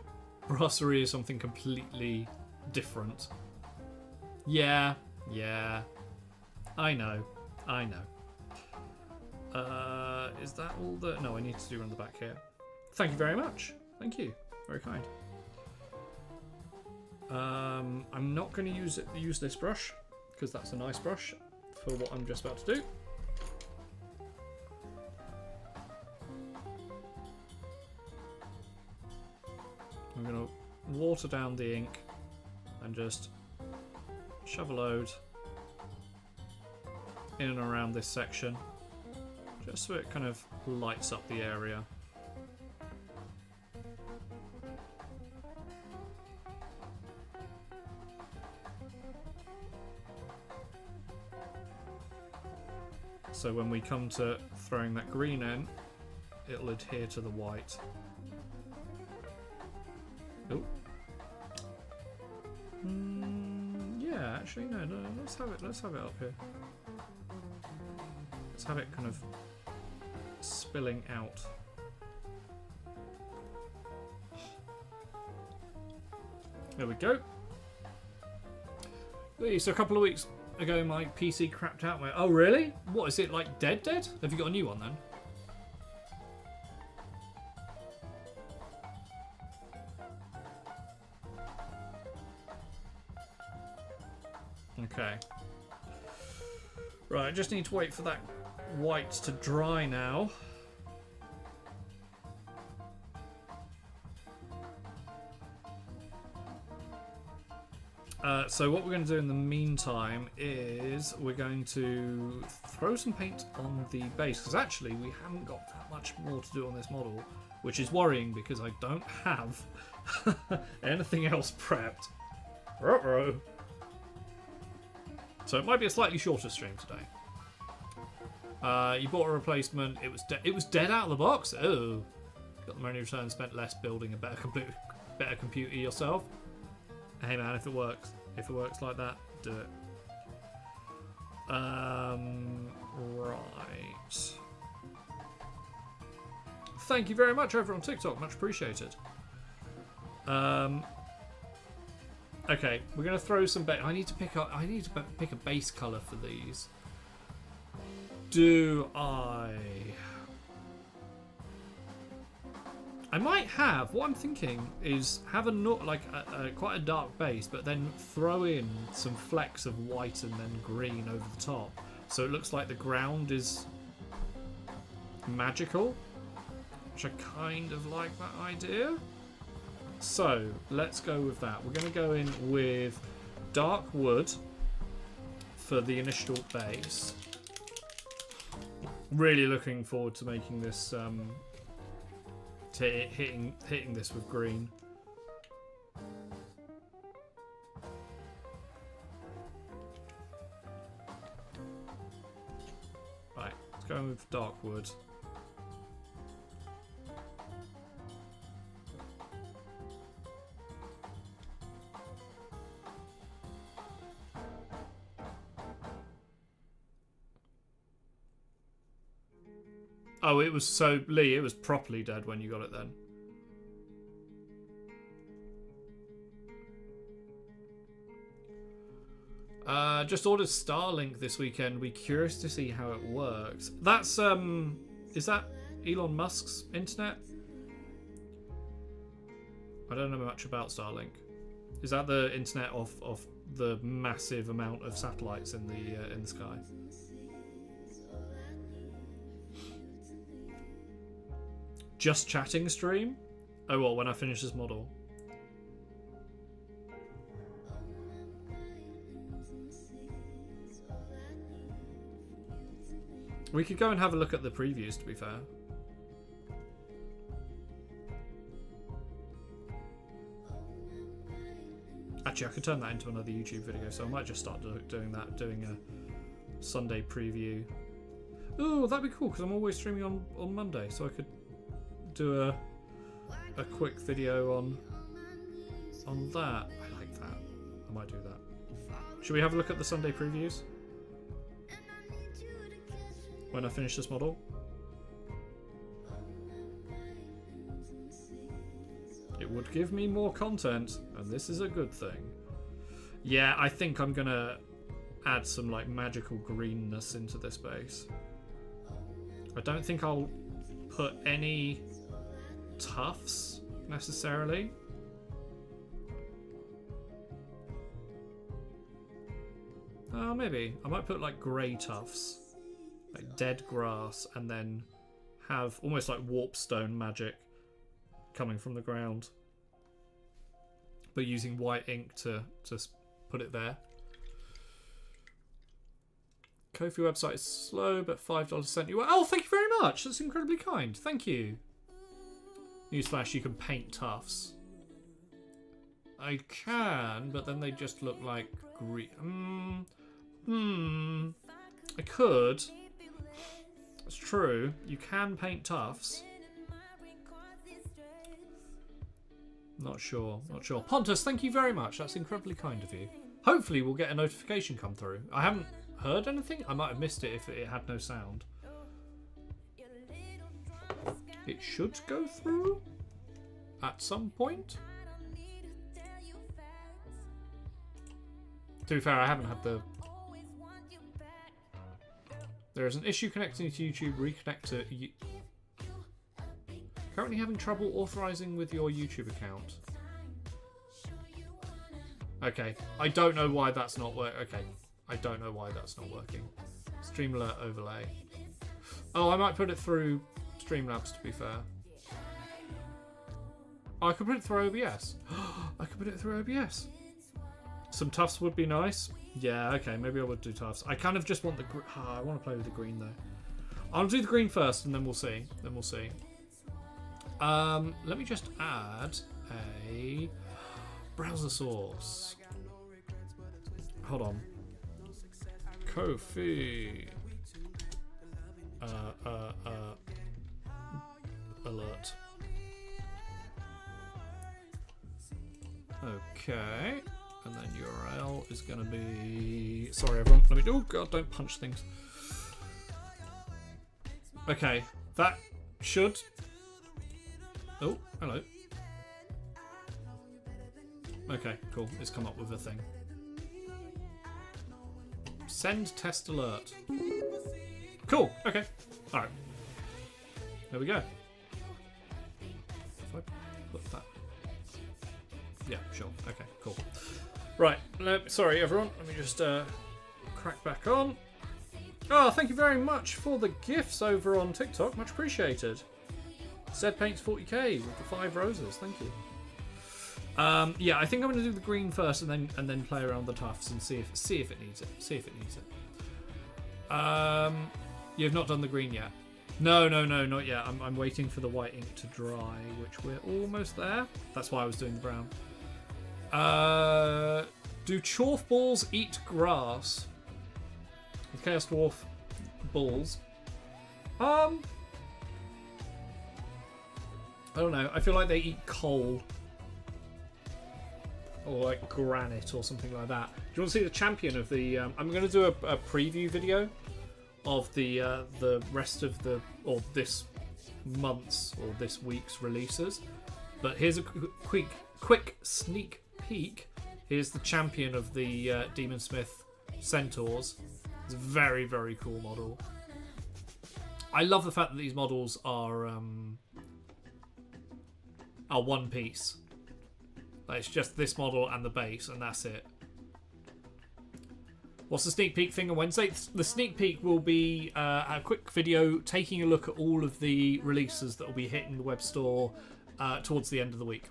brasserie is something completely different. Yeah, I know. Is that all the... No, I need to do on the back here. Thank you very much. Thank you. Very kind. I'm not going to use this brush because that's a nice brush for what I'm just about to do. I'm going to water down the ink and just shove a load in and around this section. Just so it kind of lights up the area. So when we come to throwing that green in, it'll adhere to the white. Oh. Yeah, actually no, let's have it up here. Let's have it kind of spilling out. There we go. So a couple of weeks ago my PC crapped out. Oh really? What is it, like dead? Have you got a new one then? Okay. Right, I just need to wait for that white to dry now. So what we're going to do in the meantime is we're going to throw some paint on the base, because actually we haven't got that much more to do on this model, which is worrying because I don't have anything else prepped. Ruh-roh. So it might be a slightly shorter stream today. You bought a replacement. It was dead out of the box. Oh, got the money returned. Spent less building a better computer yourself. Hey man, if it works like that, do it. Right. Thank you very much over on TikTok. Much appreciated. Okay, we're gonna throw some base. I need to pick a base color for these. Do I might have. What I'm thinking is have quite a dark base, but then throw in some flecks of white and then green over the top, so it looks like the ground is magical. Which I kind of like that idea. So let's go with that. We're going to go in with dark wood for the initial base. Really looking forward to making this, hitting this with green. Right, let's go in with dark wood. Oh, it was so... Lee, it was properly dead when you got it then. Just ordered Starlink this weekend. We're curious to see how it works. That's, is that Elon Musk's internet? I don't know much about Starlink. Is that the internet of the massive amount of satellites in the sky? Just chatting stream? Oh well, when I finish this model. We could go and have a look at the previews, to be fair. Actually, I could turn that into another YouTube video, so I might just start doing that, doing a Sunday preview. Ooh, that'd be cool, because I'm always streaming on Monday, so I could do a quick video on that. I like that. I might do that. Should we have a look at the Sunday previews when I finish this model? It would give me more content, and this is a good thing. Yeah, I think I'm gonna add some like magical greenness into this base. I don't think I'll put any tufts necessarily. Maybe I might put like grey tufts, like dead grass, and then have almost like warpstone magic coming from the ground, but using white ink to put it there. Ko-fi website is slow, but $5 sent you. Oh, thank you very much. That's incredibly kind. Thank you. Newsflash, you can paint tufts. I can, but then they just look like green. I could. It's true. You can paint tufts. Not sure. Not sure. Pontus, thank you very much. That's incredibly kind of you. Hopefully we'll get a notification come through. I haven't heard anything. I might have missed it if it had no sound. It should go through at some point. To be fair, I haven't had the... There is an issue connecting to YouTube. Reconnect to... Currently having trouble authorizing with your YouTube account. Okay. I don't know why that's not working. Okay. I don't know why that's not working. Streamlabs overlay. Oh, I might put it through Streamlabs, to be fair. Oh, I could put it through OBS. I could put it through OBS. Some tufts would be nice. Yeah, okay, maybe I would do tufts. I kind of just want the... I want to play with the green, though. I'll do the green first, and then we'll see. Let me just add a browser source. Hold on. Ko-fi. Alert. Okay. And then URL is going to be... Sorry, everyone. Let me... Oh, God, don't punch things. Okay. That should... Oh, hello. Okay, cool. It's come up with a thing. Send test alert. Cool. Okay. All right. There we go. If I put that... Yeah, sure. Okay, cool. Right. Sorry, everyone. Let me just crack back on. Oh, thank you very much for the gifts over on TikTok. Much appreciated. Zed Paints 40k with the 5 roses. Thank you. Yeah, I think I'm going to do the green first, and then play around the tufts and see if it needs it. You've not done the green yet. No, not yet. I'm waiting for the white ink to dry, which we're almost there. That's why I was doing the brown. Do Chorf balls eat grass? With Chaos Dwarf balls. I don't know. I feel like they eat coal. Or like granite or something like that. Do you want to see the champion of the... I'm going to do a preview video of the rest of the... or this month's or this week's releases. But here's a quick sneak peek. Here's the champion of the Demonsmith Centaurs. It's a very, very cool model. I love the fact that these models are one piece. Like, it's just this model and the base, and that's it. What's the sneak peek thing on Wednesday? The sneak peek will be a quick video taking a look at all of the releases that will be hitting the web store towards the end of the week.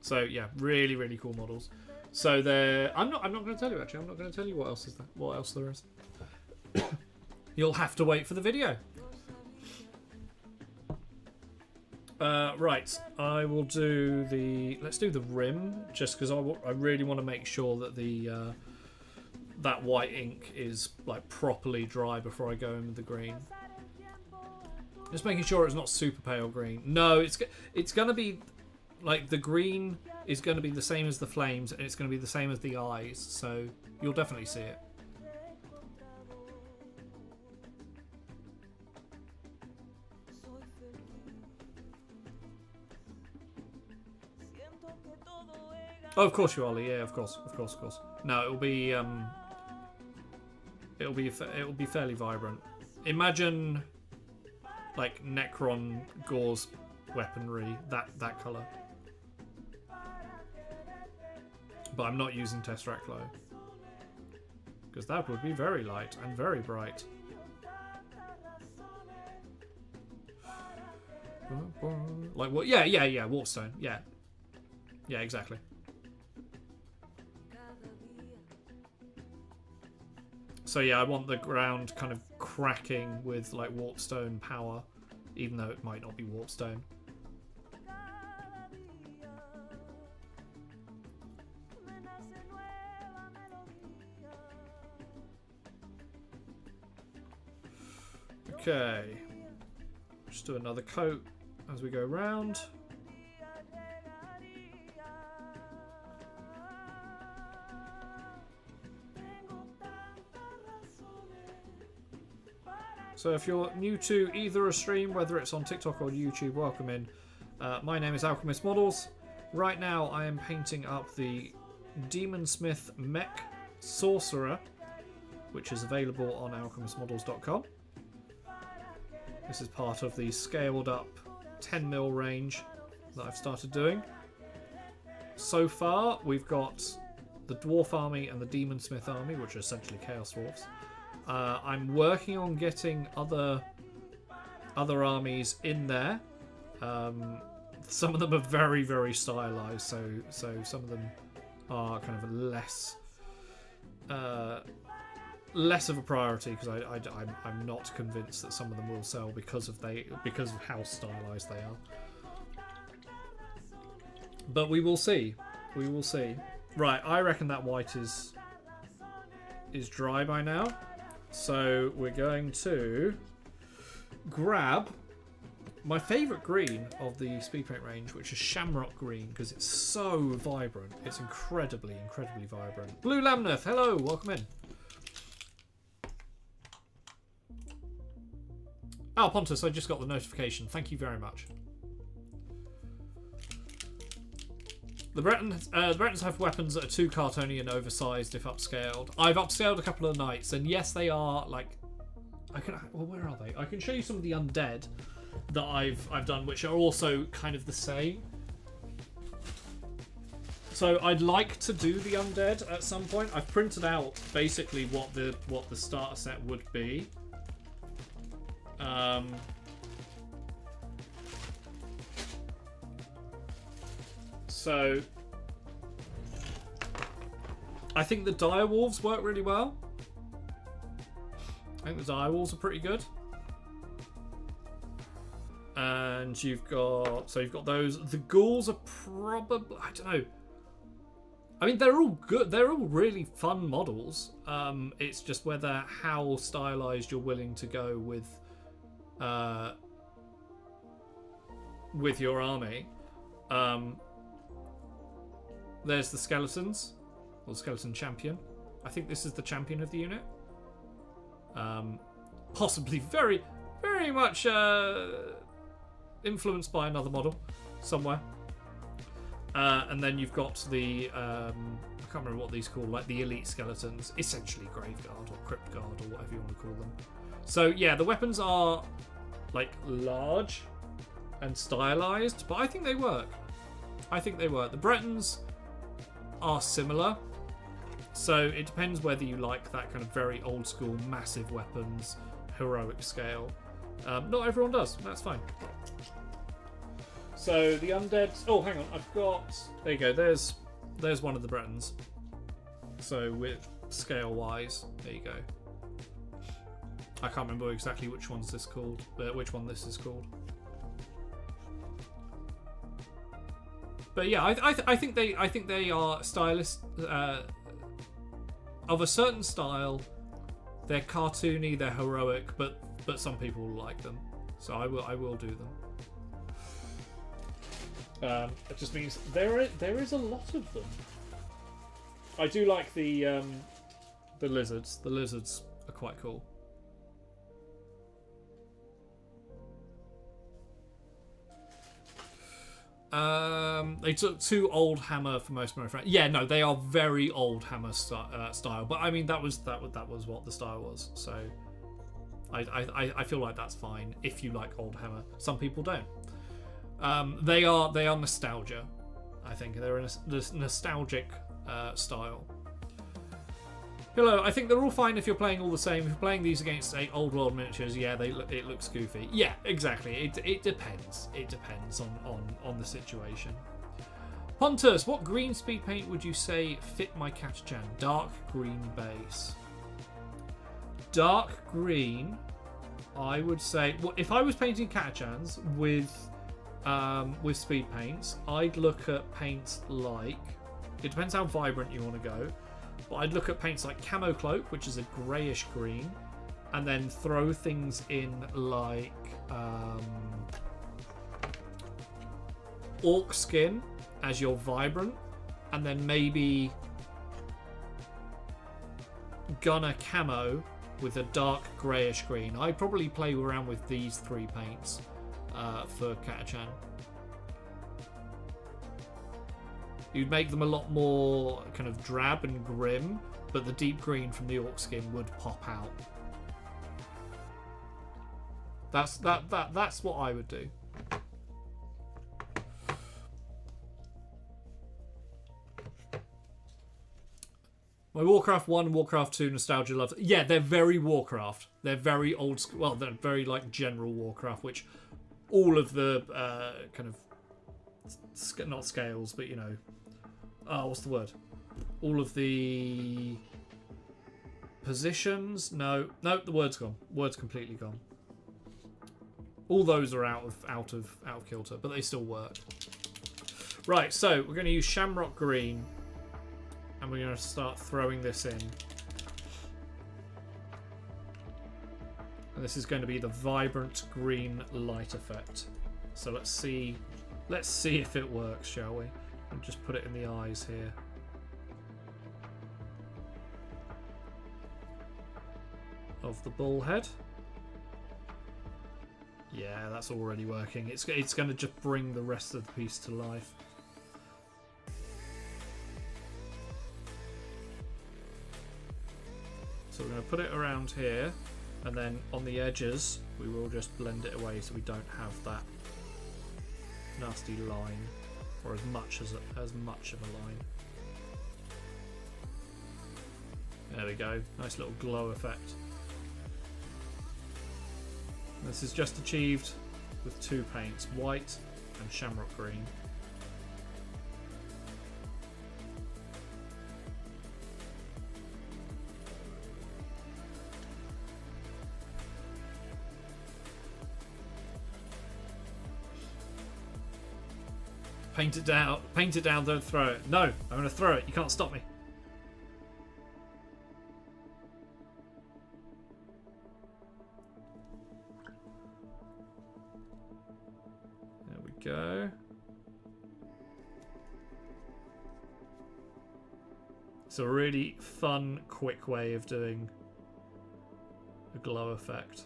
So yeah, really, really cool models. So there, I'm not going to tell you actually. I'm not going to tell you what else is there. What else there is. You'll have to wait for the video. Right, I will do the... Let's do the rim, just because I really want to make sure that the that white ink is like properly dry before I go in with the green. Just making sure it's not super pale green. No, it's going to be... Like, the green is going to be the same as the flames, and it's going to be the same as the eyes, so you'll definitely see it. Oh, of course you are, Lee. Yeah, of course. No, it'll be fairly vibrant. Imagine like Necron Gore's weaponry, that colour. But I'm not using Tesseract Glow, because that would be very light and very bright. Like what? Yeah. Warpstone. Yeah, exactly. So yeah, I want the ground kind of cracking with like warpstone power, even though it might not be warpstone. Okay, just do another coat as we go round. So if you're new to either a stream, whether it's on TikTok or YouTube, welcome in. My name is Alchemist Models. Right now I am painting up the Demonsmith Mech Sorcerer, which is available on alchemistmodels.com. This is part of the scaled up 10mm range that I've started doing. So far we've got the Dwarf Army and the Demonsmith Army, which are essentially Chaos Dwarfs. I'm working on getting other armies in there. Some of them are very, very stylized, so some of them are kind of less of a priority because I'm not convinced that some of them will sell because of how stylized they are. But we will see. We will see. Right, I reckon that white is dry by now. So we're going to grab my favourite green of the speed paint range, which is Shamrock Green, because it's so vibrant. It's incredibly, incredibly vibrant. Blue Lamnath, hello, welcome in. Oh, Pontus, I just got the notification. Thank you very much. The Bretons have weapons that are too cartoony and oversized if upscaled. I've upscaled a couple of knights, and yes, they are like. Well, where are they? I can show you some of the undead that I've done, which are also kind of the same. So I'd like to do the undead at some point. I've printed out basically what the starter set would be. So I think the direwolves work really well. I think the direwolves are pretty good. And you've got those. The ghouls are probably, I don't know. I mean, they're all good. They're all really fun models. It's just whether how stylized you're willing to go with your army. There's the skeletons, or skeleton champion. I think this is the champion of the unit. Possibly very, very much influenced by another model somewhere. And then you've got the I can't remember what these called, like the elite skeletons, essentially Graveguard or Crypt Guard or whatever you want to call them. So yeah, the weapons are like large and stylized, but I think they work. I think they work. The Bretons are similar, so it depends whether you like that kind of very old school massive weapons heroic scale. Not everyone does, that's fine. So the undead, oh hang on, I've got, there you go, there's one of the Bretons. So with scale wise, there you go. I can't remember exactly which one's this called, which one this is called. But yeah, I think they are stylists of a certain style. They're cartoony, they're heroic, but some people will like them, so I will do them. It just means there is a lot of them. I do like the lizards. The lizards are quite cool. They took too old hammer for most of my friends. Yeah, no, they are very old hammer style. But I mean, that was what the style was. So I feel like that's fine if you like old hammer. Some people don't. They are nostalgia. I think they're a nostalgic style. Hello, I think they're all fine if you're playing all the same. If you're playing these against old world miniatures, yeah, it looks goofy. Yeah, exactly. It depends. It depends on the situation. Pontus, what green speed paint would you say fit my Catachan? Dark green base. Dark green, I would say. Well, if I was painting Catachans with speed paints, I'd look at paints like. It depends how vibrant you want to go, but I'd look at paints like Camo Cloak, which is a greyish green, and then throw things in like Orc Skin as your vibrant, and then maybe Gunner Camo with a dark greyish green. I'd probably play around with these 3 paints for Catachan. You'd make them a lot more kind of drab and grim, but the deep green from the Orc Skin would pop out. That's what I would do. My Warcraft 1, Warcraft 2 nostalgia love. Yeah, they're very Warcraft. They're very old school. Well, they're very like general Warcraft, which all of the kind of not scales, but you know, what's the word? All of the positions. No, the word's gone. Word's completely gone. All those are out of kilter, but they still work. Right, so we're going to use Shamrock Green. And we're going to start throwing this in. And this is going to be the vibrant green light effect. So let's see if it works, shall we? And just put it in the eyes here. Of the bullhead. Yeah, that's already working. It's going to just bring the rest of the piece to life. So we're going to put it around here, and then on the edges we will just blend it away so we don't have that nasty line, or as much of a line. There we go, nice little glow effect. This is just achieved with 2 paints, white and Shamrock Green. Paint it down, don't throw it. No, I'm going to throw it. You can't stop me. There we go. It's a really fun, quick way of doing a glow effect.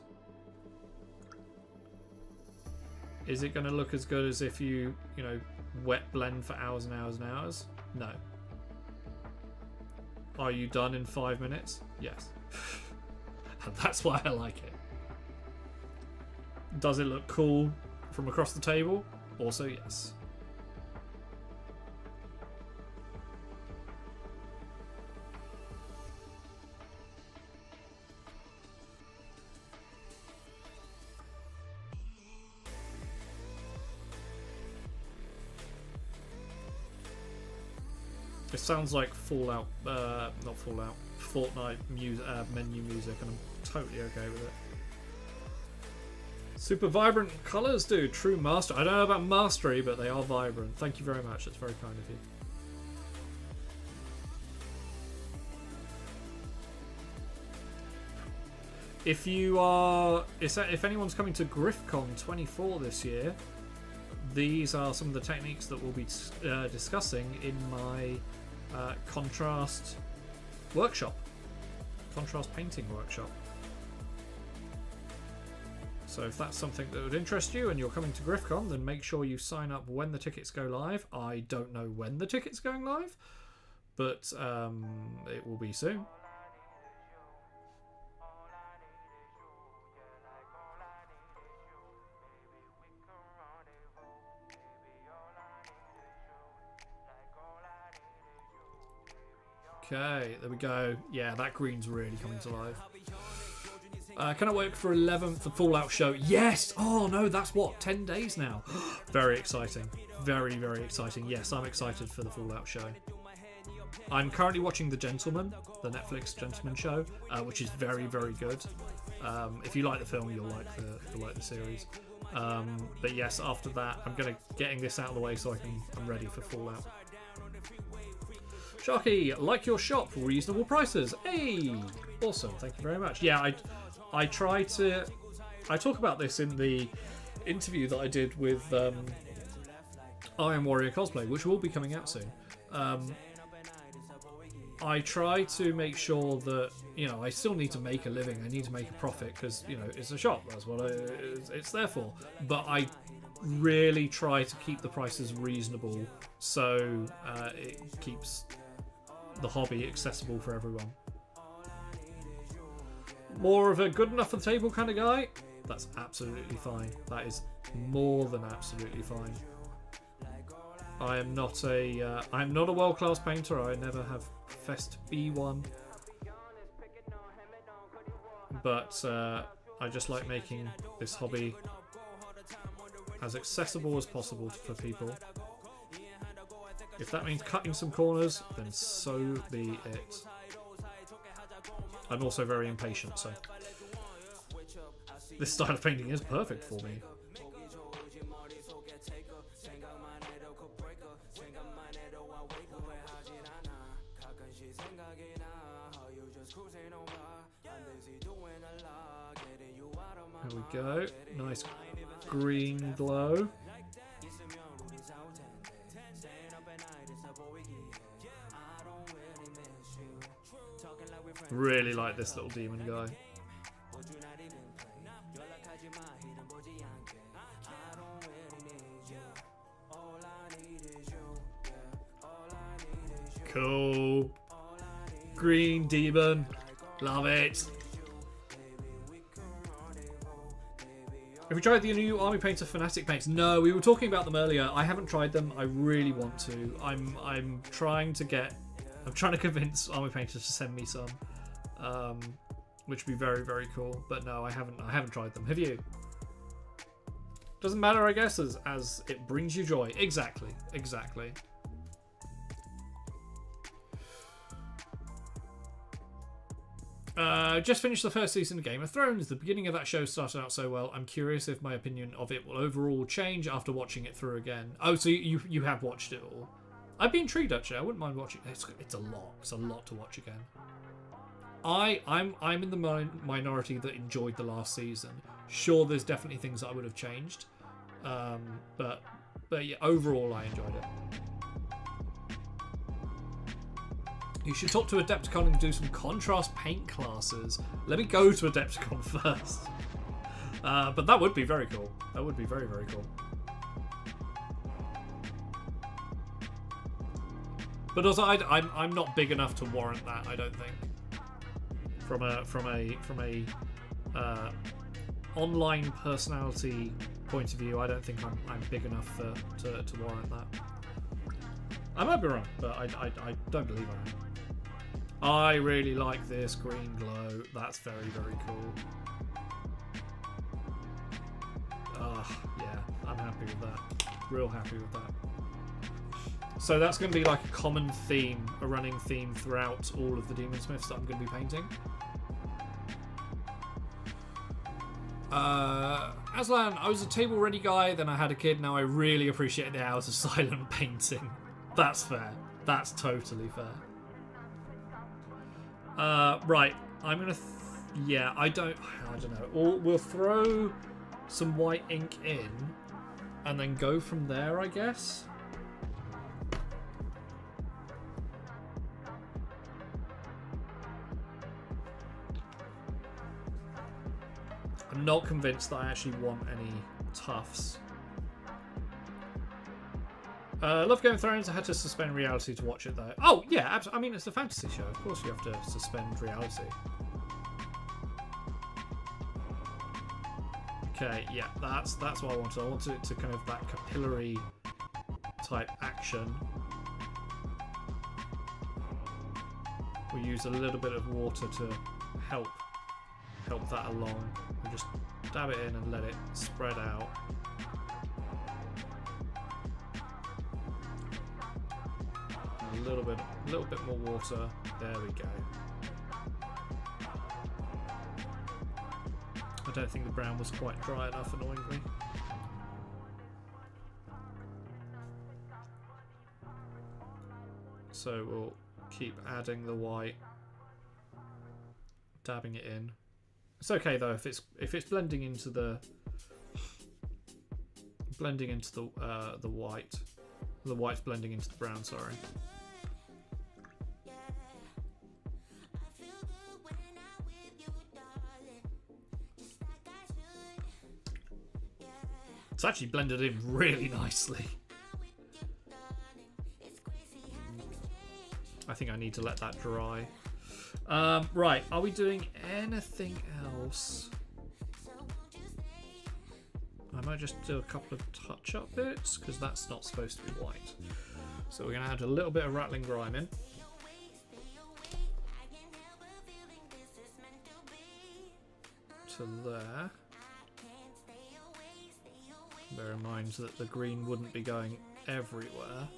Is it going to look as good as if you know, wet blend for hours and hours and hours? No. Are you done in 5 minutes? Yes. And that's why I like it. Does it look cool from across the table? Also, yes. It sounds like Fallout, not Fallout, Fortnite menu music, and I'm totally okay with it. Super vibrant colours, dude. True master. I don't know about mastery, but they are vibrant. Thank you very much. That's very kind of you. If anyone's coming to GriffCon 24 this year, these are some of the techniques that we'll be discussing in my contrast workshop, contrast painting workshop. So if that's something that would interest you and you're coming to GriffCon, then make sure you sign up when the tickets go live. I don't know when the ticket's going live, but it will be soon. Okay, there we go. Yeah, that green's really coming to life. Cannot wait for 11th, the Fallout show. Yes! Oh no, that's what, 10 days now. Very exciting. Very, very exciting. Yes, I'm excited for the Fallout show. I'm currently watching The Gentleman, the Netflix Gentleman show, which is very, very good. If you like the film, you'll like the series. But yes, after that, I'm getting this out of the way so I'm ready for Fallout. Sharky, like your shop, reasonable prices. Hey, awesome, thank you very much. Yeah, I talk about this in the interview that I did with Iron Warrior Cosplay, which will be coming out soon. I try to make sure that, you know, I still need to make a living. I need to make a profit because, you know, it's a shop. That's what it's there for. But I really try to keep the prices reasonable so it keeps the hobby accessible for everyone. More of a good enough for the table kind of guy? That's absolutely fine. That is more than absolutely fine. I'm not a world-class painter. I never have professed to be one. But I just like making this hobby as accessible as possible for people. If that means cutting some corners, then so be it. I'm also very impatient, so this style of painting is perfect for me. There we go. Nice green glow. Really like this little demon guy. Cool. Green demon. Love it. Have you tried the new Army Painter Fanatic paints? No, we were talking about them earlier. I haven't tried them. I really want to. I'm trying to convince Army Painter to send me some, which would be very, very cool. But no, I haven't tried them. Have you? Doesn't matter, I guess, as it brings you joy. Exactly. Just finished the first season of Game of Thrones. The beginning of that show started out so well. I'm curious if my opinion of it will overall change after watching it through again. Oh, so you have watched it all? I'd be intrigued actually. I wouldn't mind watching. It's a lot. It's a lot to watch again. I'm in the minority that enjoyed the last season. Sure, there's definitely things that I would have changed, but yeah, overall I enjoyed it. You should talk to Adepticon and do some contrast paint classes. Let me go to Adepticon first. But that would be very cool. That would be very, very cool. But also, I'm not big enough to warrant that. I don't think. From a online personality point of view, I don't think I'm big enough to warrant that. I might be wrong, but I don't believe I am. I really like this green glow. That's very, very cool. Yeah, I'm happy with that. Real happy with that. So that's going to be like a common theme, a running theme throughout all of the Demonsmiths that I'm going to be painting. Aslan, I was a table-ready guy, then I had a kid, now I really appreciate the hours of silent painting. That's fair. That's totally fair. Right, I'm gonna. Yeah, I don't know. We'll throw some white ink in, and then go from there, I guess. I'm not convinced that I actually want any tufts. Love Game of Thrones. I had to suspend reality to watch it though. Oh yeah, I mean it's a fantasy show. Of course you have to suspend reality. Okay, yeah, that's what I wanted. I wanted it to kind of that capillary type action. We use a little bit of water to help that along. We just dab it in and let it spread out. little bit more water. There we go. I don't think the brown was quite dry enough, annoyingly. So we'll keep adding the white, dabbing it in. It's okay though if it's blending into the white. The white's blending into the brown, sorry. It's actually blended in really nicely. I think I need to let that dry. Right, are we doing anything else? I might just do a couple of touch-up bits, because that's not supposed to be white. So we're going to add a little bit of rattling grime in. To there. Bear in mind that the green wouldn't be going everywhere.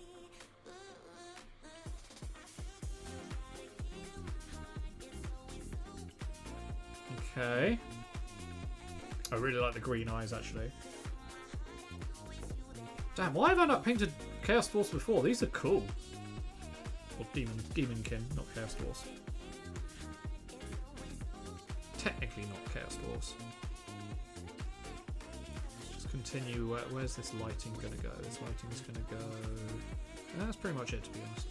Okay. I really like the green eyes, actually. Damn, why have I not painted Chaos Dwarfs before? These are cool. Or Demonkin, not Chaos Dwarfs. Technically not Chaos Dwarfs. Just continue. Where's this lighting going to go? This lighting is going to go... That's pretty much it, to be honest.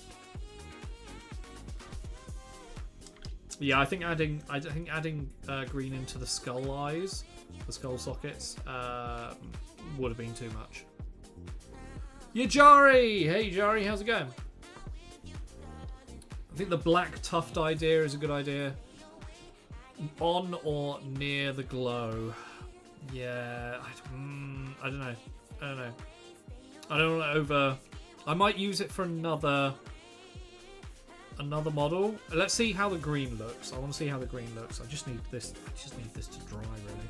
Yeah, I think adding green into the skull eyes, the skull sockets, would have been too much. Yeah, Jari! Hey, Jari, how's it going? I think the black tuft idea is a good idea. On or near the glow. Yeah, I don't know. I don't know. I don't want to over... I might use it for another model. Let's see how the green looks. I want to see how the green looks. I just need this to dry, really.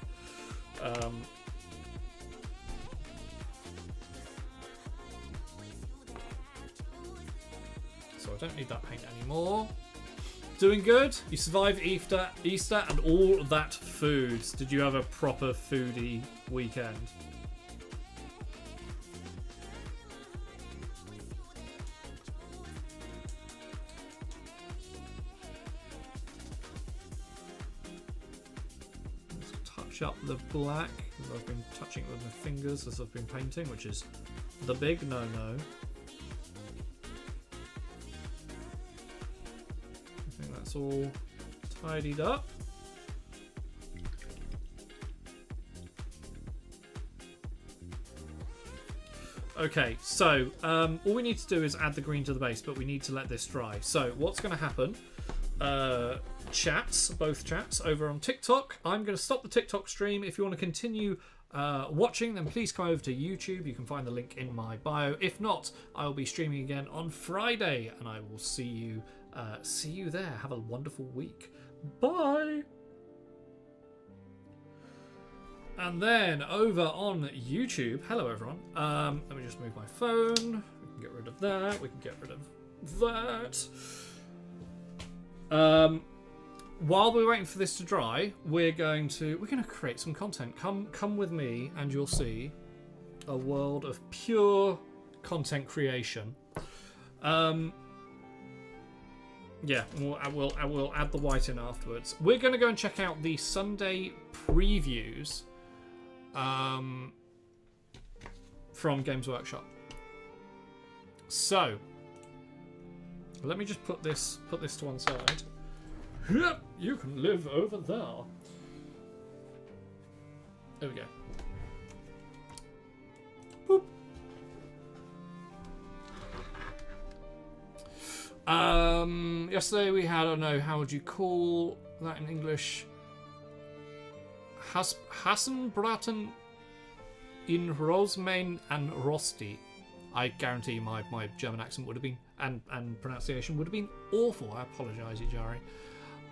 So I don't need that paint anymore. Doing good. You survived Easter and all that food. Did you have a proper foodie weekend? Up the black, because I've been touching it with my fingers as I've been painting, which is the big no-no. I think that's all tidied up. Okay, so all we need to do is add the green to the base, but we need to let this dry. So what's going to happen? Both chats over on TikTok. I'm going to stop the TikTok stream. If you want to continue watching, then please come over to YouTube. You can find the link in my bio. If not, I will be streaming again on Friday, and I will see you there. Have a wonderful week. Bye. And then over on YouTube, hello everyone. Let me just move my phone. We can get rid of that. We can get rid of that. While we're waiting for this to dry, we're going to create some content. Come with me, and you'll see a world of pure content creation. Yeah, I will add the white in afterwards. We're going to go and check out the Sunday previews from Games Workshop. So let me just put this to one side. Yep, you can live over there. There we go. Boop. Yesterday we had, I don't know, how would you call that in English? Hassenbraten in Rosmain and Rosti. I guarantee my German accent would have been, and pronunciation would have been awful. I apologise, Ijari.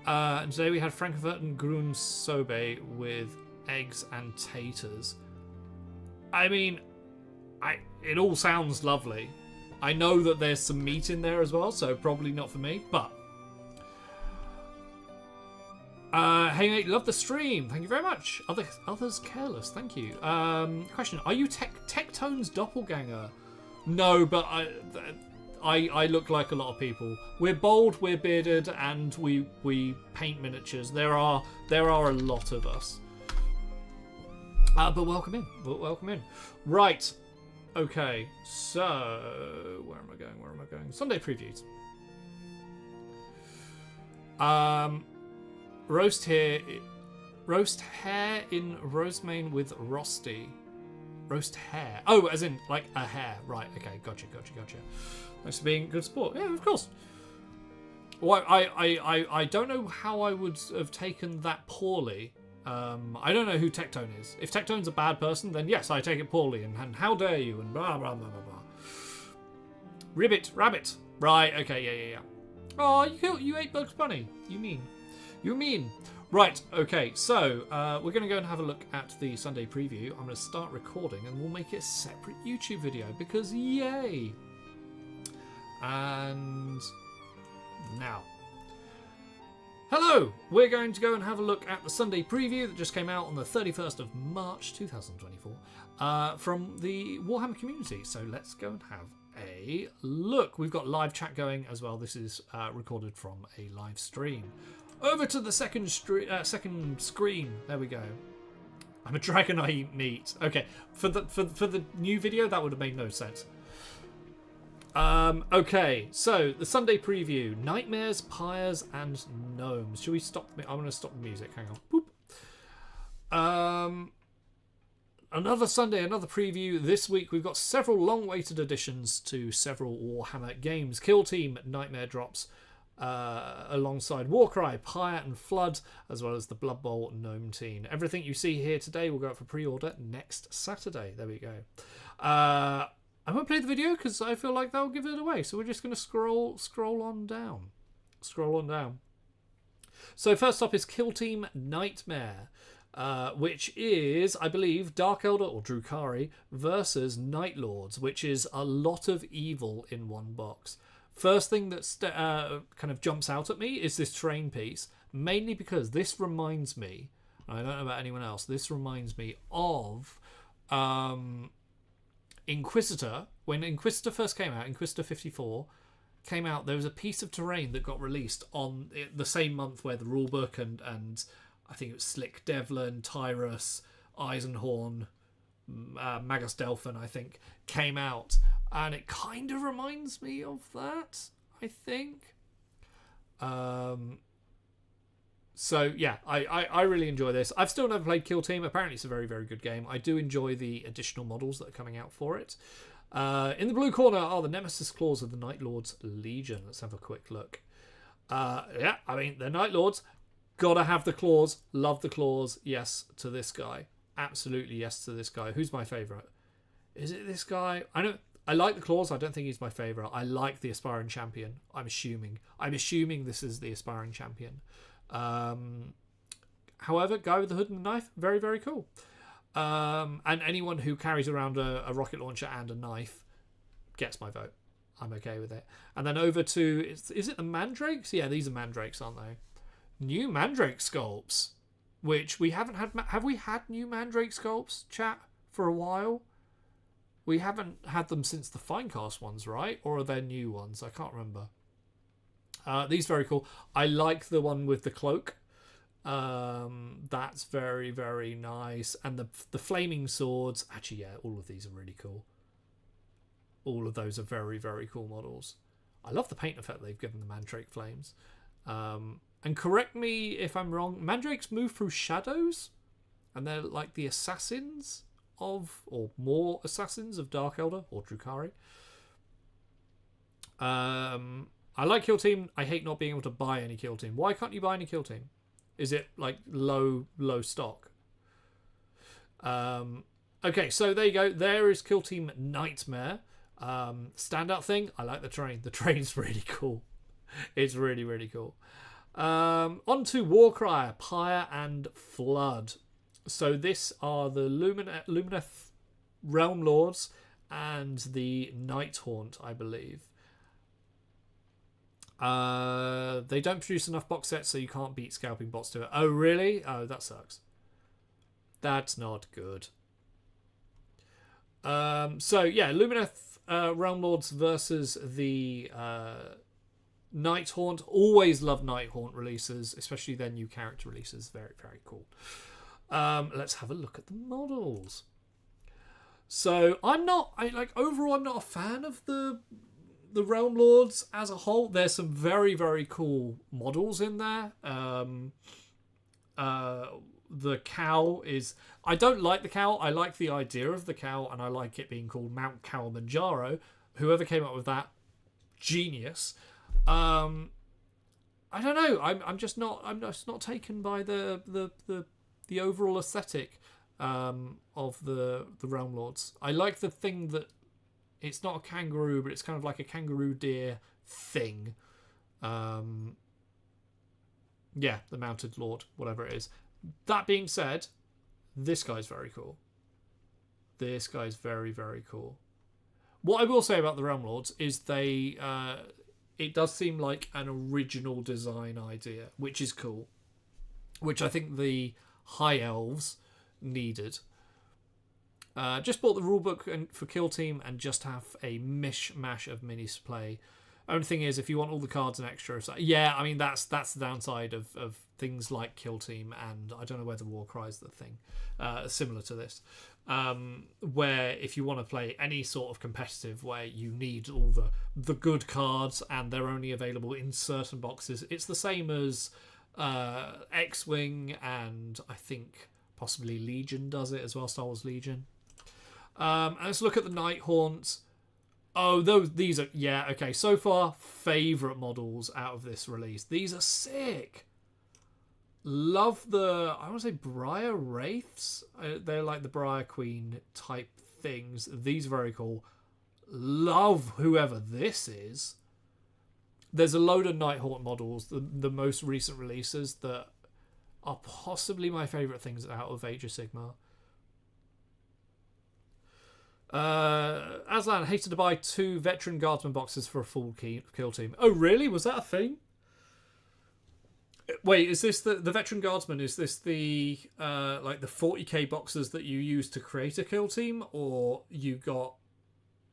And today we had Frankfurt and Grün Sobe with eggs and taters. I mean, it all sounds lovely. I know that there's some meat in there as well, so probably not for me, but... hey mate, love the stream. Thank you very much. Others careless. Thank you. Question: are you Tectone's doppelganger? No, but I look like a lot of people. We're bold, we're bearded, and we paint miniatures. There are a lot of us. But welcome in. Welcome in. Right. Okay. So where am I going? Sunday previews. Roast hare in Rosemane with Rosti. Roast hare. Oh, as in like a hare. Right, okay, gotcha. Thanks for being a good sport. Yeah, of course. Well, I don't know how I would have taken that poorly. I don't know who Tectone is. If Tectone's a bad person, then yes, I take it poorly, and how dare you, and blah, blah, blah, blah, blah. Ribbit, rabbit. Right, okay, yeah. Oh, you ate Bugs Bunny. You mean. Right, okay, so we're going to go and have a look at the Sunday preview. I'm going to start recording and we'll make it a separate YouTube video because yay! And now. Hello! We're going to go and have a look at the Sunday preview that just came out on the 31st of March 2024 from the Warhammer community. So let's go and have a look. We've got live chat going as well. This is recorded from a live stream. Over to the second screen. There we go. I'm a dragon. I eat meat. Okay, for the new video that would have made no sense. Okay, so the Sunday preview: nightmares, pyres, and gnomes. Should we stop? I'm going to stop the music. Hang on. Boop. Another Sunday, another preview. This week we've got several long-awaited additions to several Warhammer games. Kill Team Nightmare drops. Alongside Warcry, Pyre and Flood, as well as the Blood Bowl Gnome Team. Everything you see here today will go up for pre-order next Saturday. There we go. I won't play the video because I feel like that'll give it away. So we're just going to scroll on down. So first up is Kill Team Nightmare, which is, I believe, Dark Elder or Drukhari versus Night Lords, which is a lot of evil in one box. First thing that kind of jumps out at me is this terrain piece, mainly because this reminds me, I don't know about anyone else, this reminds me of Inquisitor. When Inquisitor first came out, Inquisitor 54 came out, there was a piece of terrain that got released on the same month where the rulebook and I think it was Slick Devlin, Tyrus, Eisenhorn, Magus Delphin, I think, came out. And it kind of reminds me of that, I think. So, yeah, I really enjoy this. I've still never played Kill Team. Apparently it's a very, very good game. I do enjoy the additional models that are coming out for it. In the blue corner are the Nemesis Claws of the Night Lords Legion. Let's have a quick look. Yeah, I mean, the Night Lords, gotta have the claws. Love the claws. Yes to this guy. Absolutely yes to this guy. Who's my favourite? Is it this guy? I like the claws. I don't think he's my favourite. I like the aspiring champion. I'm assuming this is the aspiring champion. However, guy with the hood and the knife, very, very cool. And anyone who carries around a rocket launcher and a knife gets my vote. I'm okay with it. And then over to, is it the mandrakes? Yeah, these are mandrakes, aren't they? New mandrake sculpts, which we haven't had. Have we had new mandrake sculpts, chat, for a while? We haven't had them since the Finecast ones, right? Or are they new ones? I can't remember. These are very cool. I like the one with the cloak. That's very, very nice. And the flaming swords. Actually, yeah, all of these are really cool. All of those are very, very cool models. I love the paint effect they've given the Mandrake Flames. And correct me if I'm wrong, Mandrakes move through shadows? And they're like the assassins of, or more assassins of Dark Elder or Drukhari. I like Kill Team. I hate not being able to buy any Kill Team. Why can't you buy any Kill Team? Is it like low stock? Okay, so there you go. There is Kill Team Nightmare. Standout thing, I like the train. The train's really cool. It's really, really cool. On to Warcry, Pyre and Flood. So this are the Lumineth Realm Lords and the Nighthaunt, I believe. They don't produce enough box sets, so you can't beat scalping bots to it. Oh, really? Oh, that sucks. That's not good. So, yeah, Lumineth Realm Lords versus the Nighthaunt. Always love Nighthaunt releases, especially their new character releases. Very, very cool. Let's have a look at the models. So, overall, I'm not a fan of the Realm Lords as a whole. There's some very, very cool models in there. The cow is... I don't like the cow. I like the idea of the cow, and I like it being called Mount Kilimanjaro. Whoever came up with that, genius. I don't know. I'm just not taken by the overall aesthetic of the Realm Lords. I like the thing that it's not a kangaroo, but it's kind of like a kangaroo deer thing. Yeah, the Mounted Lord, whatever it is. That being said, this guy's very cool. This guy's very, very cool. What I will say about the Realm Lords is it does seem like an original design idea, which is cool. Which I think the High Elves needed. Just bought the rulebook for Kill Team and just have a mishmash of minis to play. Only thing is, if you want all the cards and extras, yeah, I mean that's the downside of things like Kill Team, and I don't know whether Warcry's the thing similar to this, where if you want to play any sort of competitive where you need all the good cards and they're only available in certain boxes, it's the same as X-Wing, and I think possibly Legion does it as well, Star Wars Legion. And let's look at the Nighthaunt. Oh, these are... Yeah, okay. So far, favourite models out of this release. These are sick. Love the... I want to say Briar Wraiths. They're like the Briar Queen type things. These are very cool. Love whoever this is. There's a load of Nighthaunt models, the most recent releases, that are possibly my favourite things out of Age of Sigmar. Aslan hated to buy 2 veteran guardsman boxes for a full kill team. Oh, really? Was that a thing? Wait, is this the veteran guardsman? Is this the like the 40k boxes that you use to create a kill team, or you got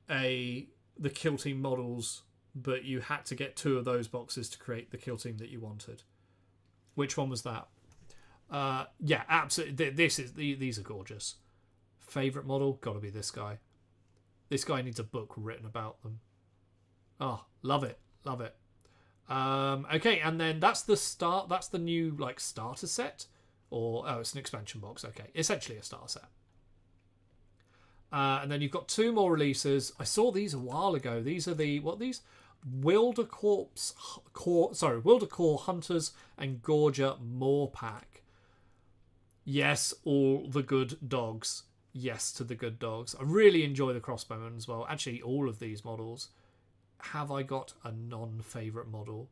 the kill team models, but you had to get 2 of those boxes to create the kill team that you wanted? Which one was that? Yeah, absolutely. These are gorgeous. Favorite model? Gotta be this guy. This guy needs a book written about them. Oh, love it. Love it. Okay, and then that's the start. That's the new like starter set. It's an expansion box. Okay, essentially a starter set. And then you've got 2 more releases. I saw these a while ago. These are Wildercore Hunters and Gorger Moor Pack. Yes, all the good dogs. Yes to the good dogs. I really enjoy the crossbowmen as well. Actually, all of these models. Have I got a non-favourite model?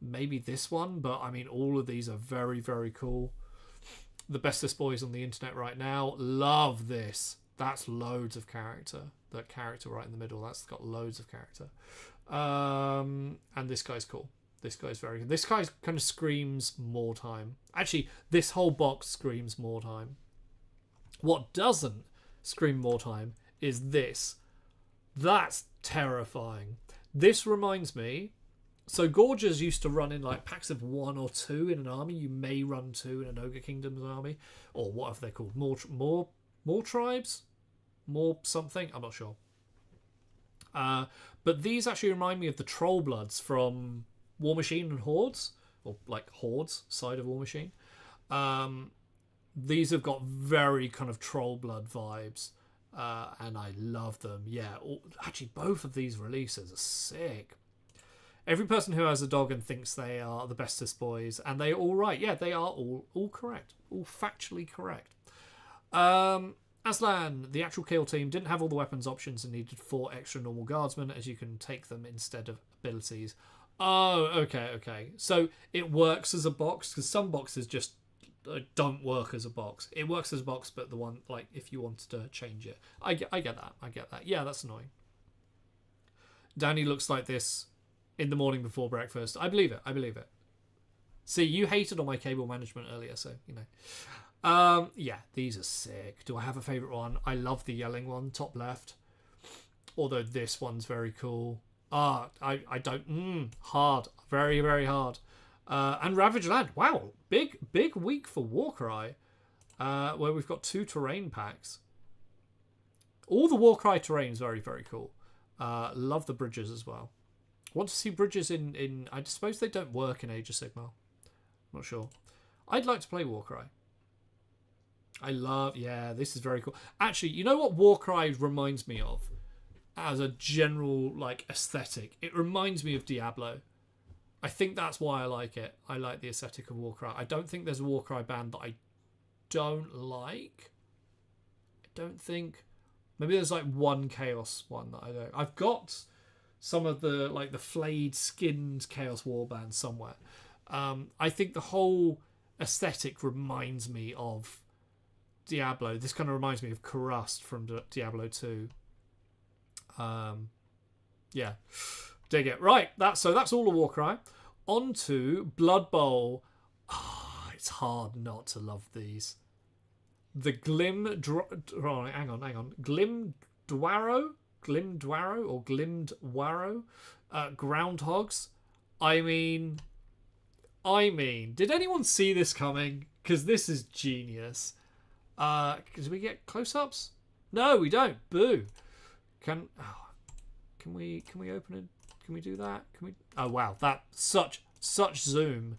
Maybe this one, but I mean, all of these are very, very cool. The bestest boys on the internet right now. Love this. That's loads of character. That character right in the middle, that's got loads of character. And this guy's cool. This guy's very good. This guy kind of screams more time. Actually, this whole box screams more time. What doesn't scream more time is this. That's terrifying. This reminds me... So Gorgers used to run in like packs of 1 or 2 in an army. You may run 2 in an Ogre Kingdom's army. Or whatever they're called. More tribes? More something? I'm not sure. But these actually remind me of the Troll Bloods from War Machine and Hordes. Or like Hordes side of War Machine. These have got very kind of Troll Blood vibes. And I love them. Yeah, actually both of these releases are sick. Every person who has a dog and thinks they are the bestest boys, and they're all right. Yeah, they are all correct. All factually correct. Aslan, the actual kill team, didn't have all the weapons options and needed 4 extra normal guardsmen, as you can take them instead of abilities. Oh, okay. So it works as a box, because some boxes just don't work as a box. It works as a box, but the one, like, if you wanted to change it. I get that. I get that. Yeah, that's annoying. Danny looks like this in the morning before breakfast. I believe it. See, you hated on my cable management earlier, so, you know. Yeah, these are sick. Do I have a favourite one? I love the yelling one, top left. Although this one's very cool. I don't... hard. Very, very hard. And Ravage Land. Wow, big week for Warcry. Where we've got 2 terrain packs. All the Warcry terrain is very, very cool. Love the bridges as well. Want to see bridges in... I suppose they don't work in Age of Sigmar. Not sure. I'd like to play Warcry. Yeah, this is very cool. Actually, you know what Warcry reminds me of? As a general, like, aesthetic. It reminds me of Diablo. I think that's why I like it. I like the aesthetic of Warcry. I don't think there's a Warcry band that I don't like. I don't think... Maybe there's, like, one Chaos one that I don't... I've got some of the, like, the flayed, skinned Chaos Warband somewhere. I think the whole aesthetic reminds me of Diablo. This kind of reminds me of Karust from Diablo 2. Yeah, dig it. Right, that's all the Warcry. On to Blood Bowl. It's hard not to love these. The hang on. Glimdwaro or Glimdwaro groundhogs. I mean, did anyone see this coming? Because this is genius. Did we get close-ups? No, we don't. Boo. Can we open it? Can we do that? Can we? Oh wow, that such zoom.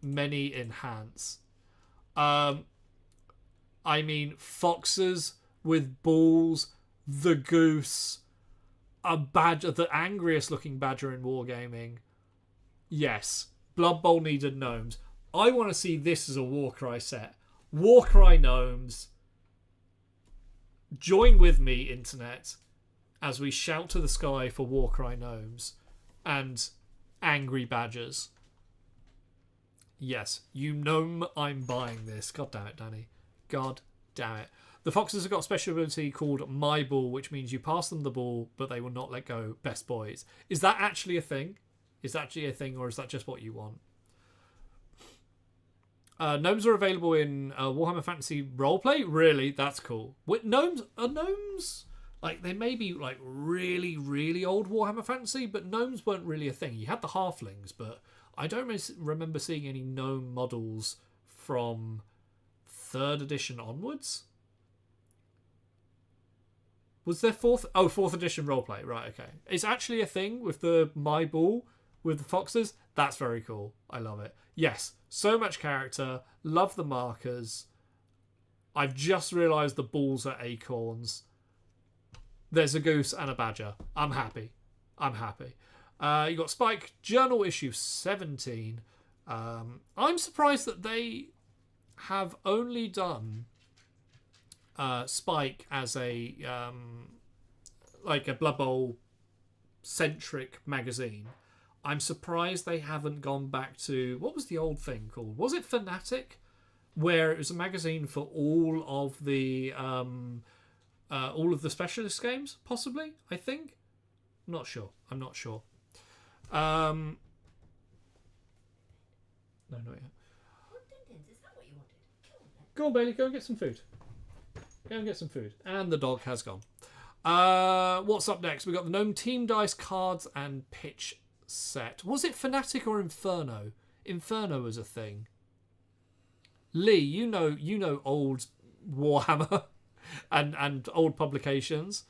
Many enhance. I mean, foxes with balls, the goose, a badger, the angriest looking badger in wargaming. Yes, Blood Bowl needed gnomes. I want to see this as a Warcry set. Warcry gnomes. Join with me, internet, as we shout to the sky for Warcry gnomes and angry badgers. Yes, you know I'm buying this. God damn it, Danny. God damn it. The foxes have got a special ability called My Ball, which means you pass them the ball, but they will not let go. Best boys. Is that actually a thing? Is that actually a thing, or is that just what you want? Gnomes are available in Warhammer Fantasy Roleplay. Really, that's cool. Gnomes are gnomes. Like, they may be like really, really old Warhammer Fantasy, but gnomes weren't really a thing. You had the halflings, but I don't remember seeing any gnome models from 3rd edition onwards. Was there 4th? Oh, 4th edition roleplay. Right, okay. It's actually a thing with the My Ball with the foxes. That's very cool. I love it. Yes, so much character. Love the markers. I've just realised the balls are acorns. There's a goose and a badger. I'm happy. You got Spike, Journal issue 17. I'm surprised that they have only done Spike as a like a Blood Bowl centric magazine. I'm surprised they haven't gone back to, what was the old thing called? Was it Fanatic, where it was a magazine for all of the specialist games? Possibly, I think. I'm not sure. No, not yet. Is that what you wanted? Go on, Bailey. Go and get some food. And the dog has gone. What's up next? We got the Gnome Team Dice cards and pitch set. Was it Fanatic or Inferno? Inferno was a thing. Lee, you know old Warhammer and old publications.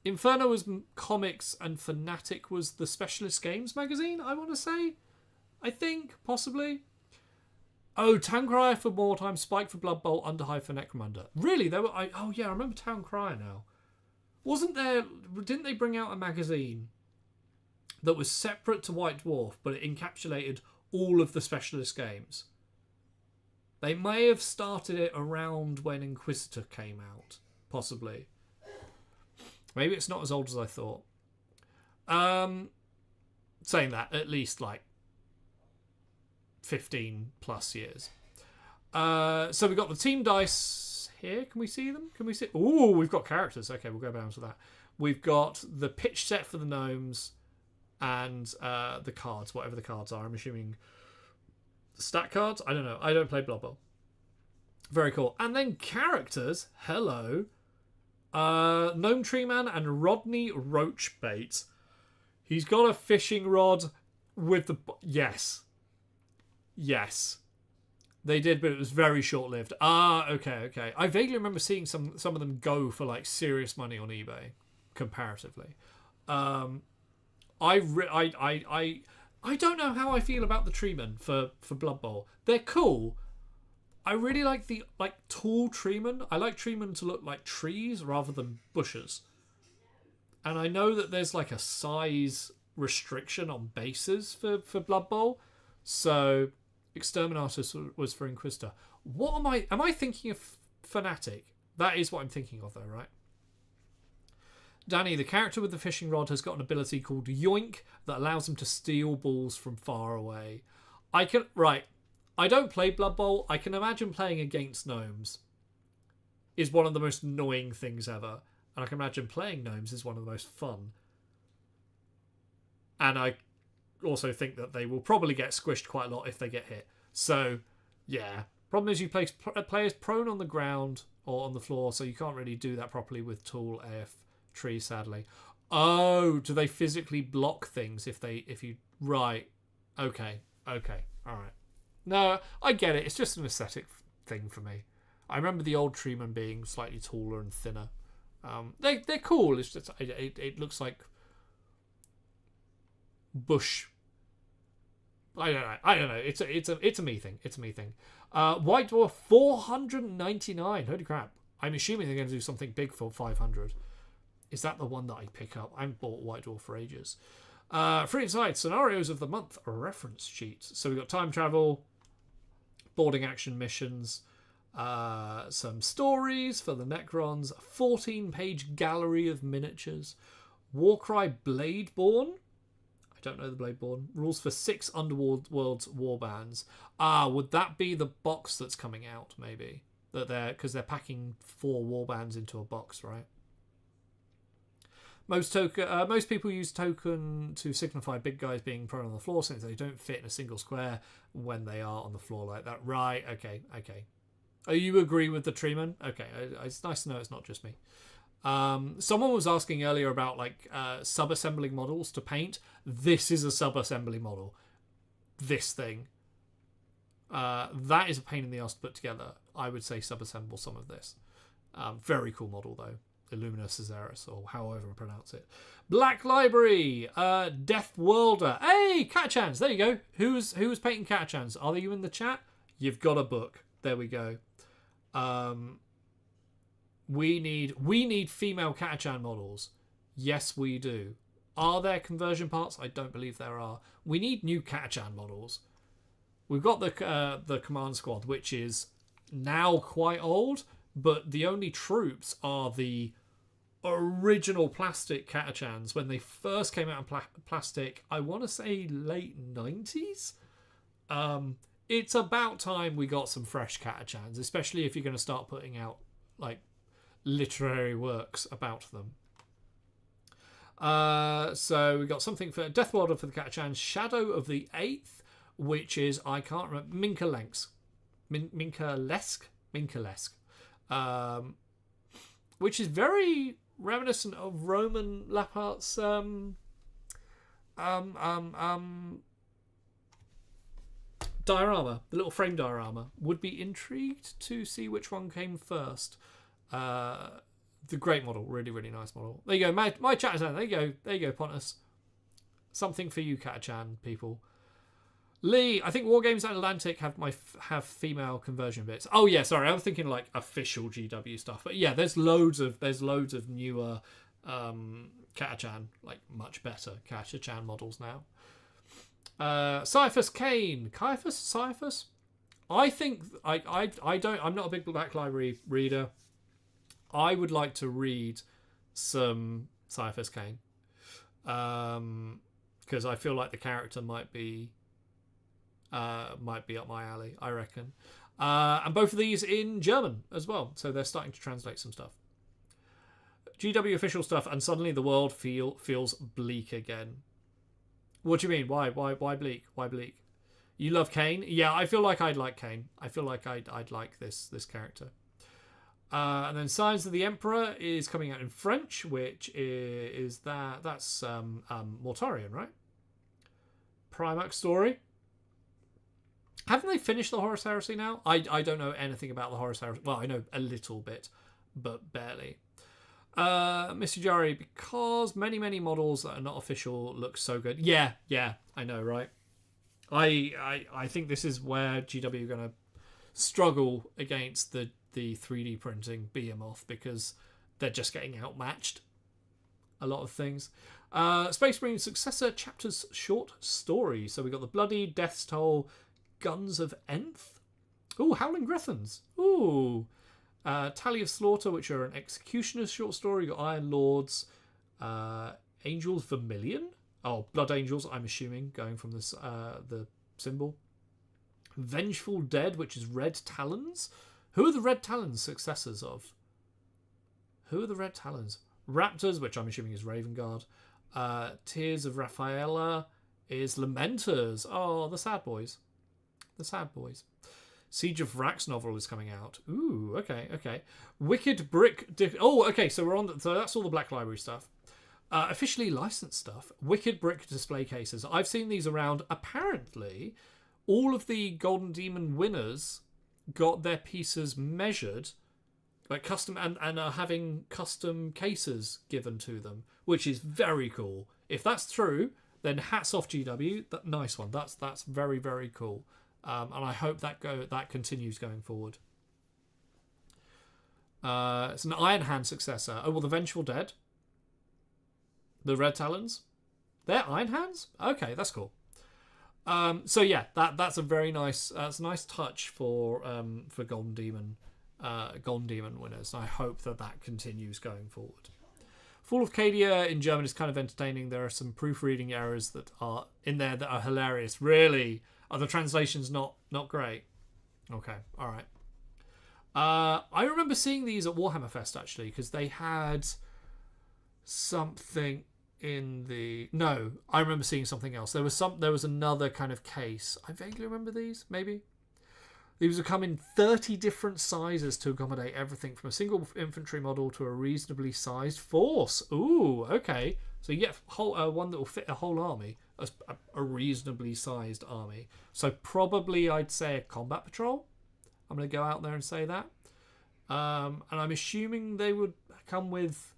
Inferno was comics and Fanatic was the Specialist Games magazine, I want to say. I think, possibly. Oh, Town Crier for Wartime, Spike for Blood Bowl, Underhive for Necromunda. Really? I remember Town Crier now. Didn't they bring out a magazine that was separate to White Dwarf, but it encapsulated all of the Specialist Games? They may have started it around when Inquisitor came out, possibly. Maybe it's not as old as I thought. Saying that, at least like 15 plus years. So we've got the team dice here. Can we see them? Can we see? Ooh, we've got characters. Okay, we'll go down to that. We've got the pitch set for the gnomes and the cards, whatever the cards are. I'm assuming stat cards. I don't know. I don't play Blood Bowl. Very cool. And then characters. Hello. Gnome Tree Man and Rodney Roachbait. He's got a fishing rod with the... Yes. Yes. They did, but it was very short-lived. Okay. I vaguely remember seeing some of them go for like serious money on eBay, comparatively. I don't know how I feel about the treemen for Blood Bowl. They're cool. I really like the tall treemen. I like treemen to look like trees rather than bushes. And I know that there's like a size restriction on bases for Blood Bowl. So Exterminatus was for Inquisitor. What am I thinking of Fanatic? That is what I'm thinking of though, right? Danny, the character with the fishing rod, has got an ability called Yoink that allows him to steal balls from far away. I don't play Blood Bowl. I can imagine playing against gnomes is one of the most annoying things ever. And I can imagine playing gnomes is one of the most fun. And I also think that they will probably get squished quite a lot if they get hit. So, yeah. Problem is you place players prone on the ground or on the floor, so you can't really do that properly with tall AF trees, sadly. Oh, do they physically block things if you... Right. Okay. All right. No, I get it. It's just an aesthetic thing for me. I remember the old treemen being slightly taller and thinner. They're cool. It's just it looks like bush. I don't know. It's a me thing. It's a me thing. White Dwarf 499. Holy crap! I'm assuming they're going to do something big for 500. Is that the one that I pick up? I haven't bought White Dwarf for ages. Free inside scenarios of the month reference sheets. So we've got time travel, boarding action missions, some stories for the Necrons, a 14-page gallery of miniatures, Warcry Bladeborn. I don't know the Bladeborn. Rules for 6 Underworld's warbands. Would that be the box that's coming out? Maybe because they're packing 4 warbands into a box, right? Most people use token to signify big guys being prone on the floor since they don't fit in a single square when they are on the floor like that. Right, okay. Oh, you agree with the treeman? Okay, it's nice to know it's not just me. Someone was asking earlier about sub-assembling models to paint. This is a sub-assembly model. This thing. That is a pain in the ass to put together. I would say sub-assemble some of this. Very cool model though. Illumina Caesaris, or however I pronounce it. Black Library, Death Worlder. Hey, Catachans, there you go. Who's painting Catachans? Are you in the chat? You've got a book. There we go. We need female Catachan models. Yes, we do. Are there conversion parts? I don't believe there are. We need new Catachan models. We've got the command squad, which is now quite old, but the only troops are the original plastic Catachans when they first came out in plastic. I want to say late 90s. It's about time we got some fresh Catachans, especially if you're going to start putting out literary works about them. So we got something for Death Worlder for the Catachans, Shadow of the Eighth, which is, I can't remember, Minkalesk, which is very reminiscent of Roman Lapart's diorama, the little frame diorama. Would be intrigued to see which one came first. The great model, really, really nice model. There you go, my Catachan. There you go, Pontus. Something for you, Catachan people. Lee, I think Wargames and Atlantic have female conversion bits. Oh yeah, sorry, I was thinking official GW stuff. But yeah, there's loads of newer Catachan, much better Catachan models now. Cyphus Kane, Cyphus. I think I'm not a big Black Library reader. I would like to read some Cyphus Kane, because I feel like the character might be might be up my alley, I reckon. And both of these in German as well, so they're starting to translate some stuff. GW official stuff, and suddenly the world feels bleak again. What do you mean? Why bleak? Why bleak? You love Kane? Yeah, I feel like I'd like Kane. I feel like I'd like this character. And then Signs of the Emperor is coming out in French, which is that's Mortarion, right? Primarch story. Haven't they finished the Horus Heresy now? I don't know anything about the Horus Heresy. Well, I know a little bit, but barely. Mr. Jari, because many models that are not official look so good. Yeah, I know, right? I think this is where GW are going to struggle against the 3D printing behemoth, because they're just getting outmatched. A lot of things. Space Marine Successor Chapters Short Story. So we got the Bloody, Death's Toll, Guns of Nth. Ooh, Howling Griffins. Ooh. Tally of Slaughter, which are an Executioner's short story. You got Iron Lords. Angels Vermilion. Oh, Blood Angels, I'm assuming, going from this the symbol. Vengeful Dead, which is Red Talons. Who are the Red Talons successors of? Who are the Red Talons? Raptors, which I'm assuming is Raven Guard. Tears of Raphaela is Lamenters. Oh, the sad boys. The sad boys. Siege of Vrax novel is coming out. Ooh, okay. Wicked Brick... okay, so we're on... So that's all the Black Library stuff. Officially licensed stuff. Wicked Brick display cases. I've seen these around. Apparently, all of the Golden Demon winners got their pieces measured, like custom, and are having custom cases given to them, which is very cool. If that's true, then hats off GW. Nice one. That's very, very cool. And I hope that continues going forward. It's an Iron Hand successor. Oh, well, the Vengeful Dead. The Red Talons. They're Iron Hands? Okay, that's cool. So yeah, that's a very nice nice touch for Golden Demon winners. I hope that continues going forward. Fall of Cadia in German is kind of entertaining. There are some proofreading errors that are in there that are hilarious. Really, are the translations not great? Okay, all right. I remember seeing these at Warhammer Fest actually, because they had something in the... No, I remember seeing something else. There was another kind of case. I vaguely remember these, maybe. These would come in 30 different sizes to accommodate everything from a single infantry model to a reasonably sized force. Ooh, okay. So you get one that will fit a whole army, a reasonably sized army. So probably I'd say a combat patrol. I'm going to go out there and say that. And I'm assuming they would come with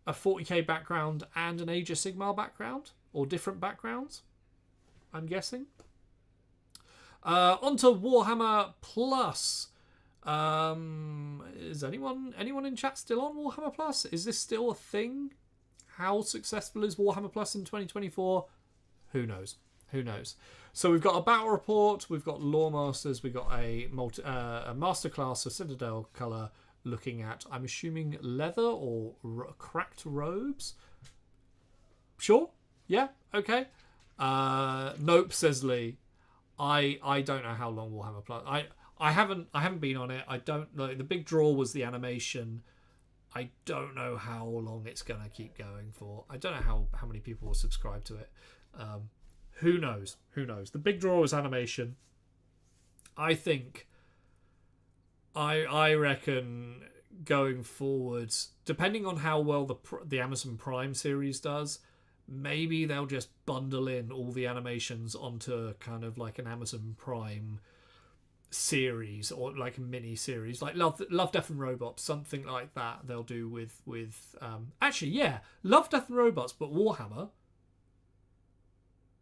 a 40k background and an Age of Sigmar background, or different backgrounds, I'm guessing. On to Warhammer Plus. Is anyone in chat still on Warhammer Plus? Is this still a thing? How successful is Warhammer Plus in 2024? Who knows? So we've got a battle report, we've got Lore Masters, we've got a masterclass of Citadel colour, looking at, I'm assuming, leather or cracked robes. Sure? Yeah? Okay. Nope, says Lee. I don't know how long Warhammer Plus. I haven't been on it. I don't know. The big draw was the animation. I don't know how long it's gonna keep going for. I don't know how many people will subscribe to it. Who knows? The big draw was animation. I think. I reckon going forward, depending on how well the Amazon Prime series does, maybe they'll just bundle in all the animations onto kind of like an Amazon Prime series, or like a mini series, like Love, Death and Robots, something like that. They'll do with actually, yeah, Love, Death and Robots, but Warhammer.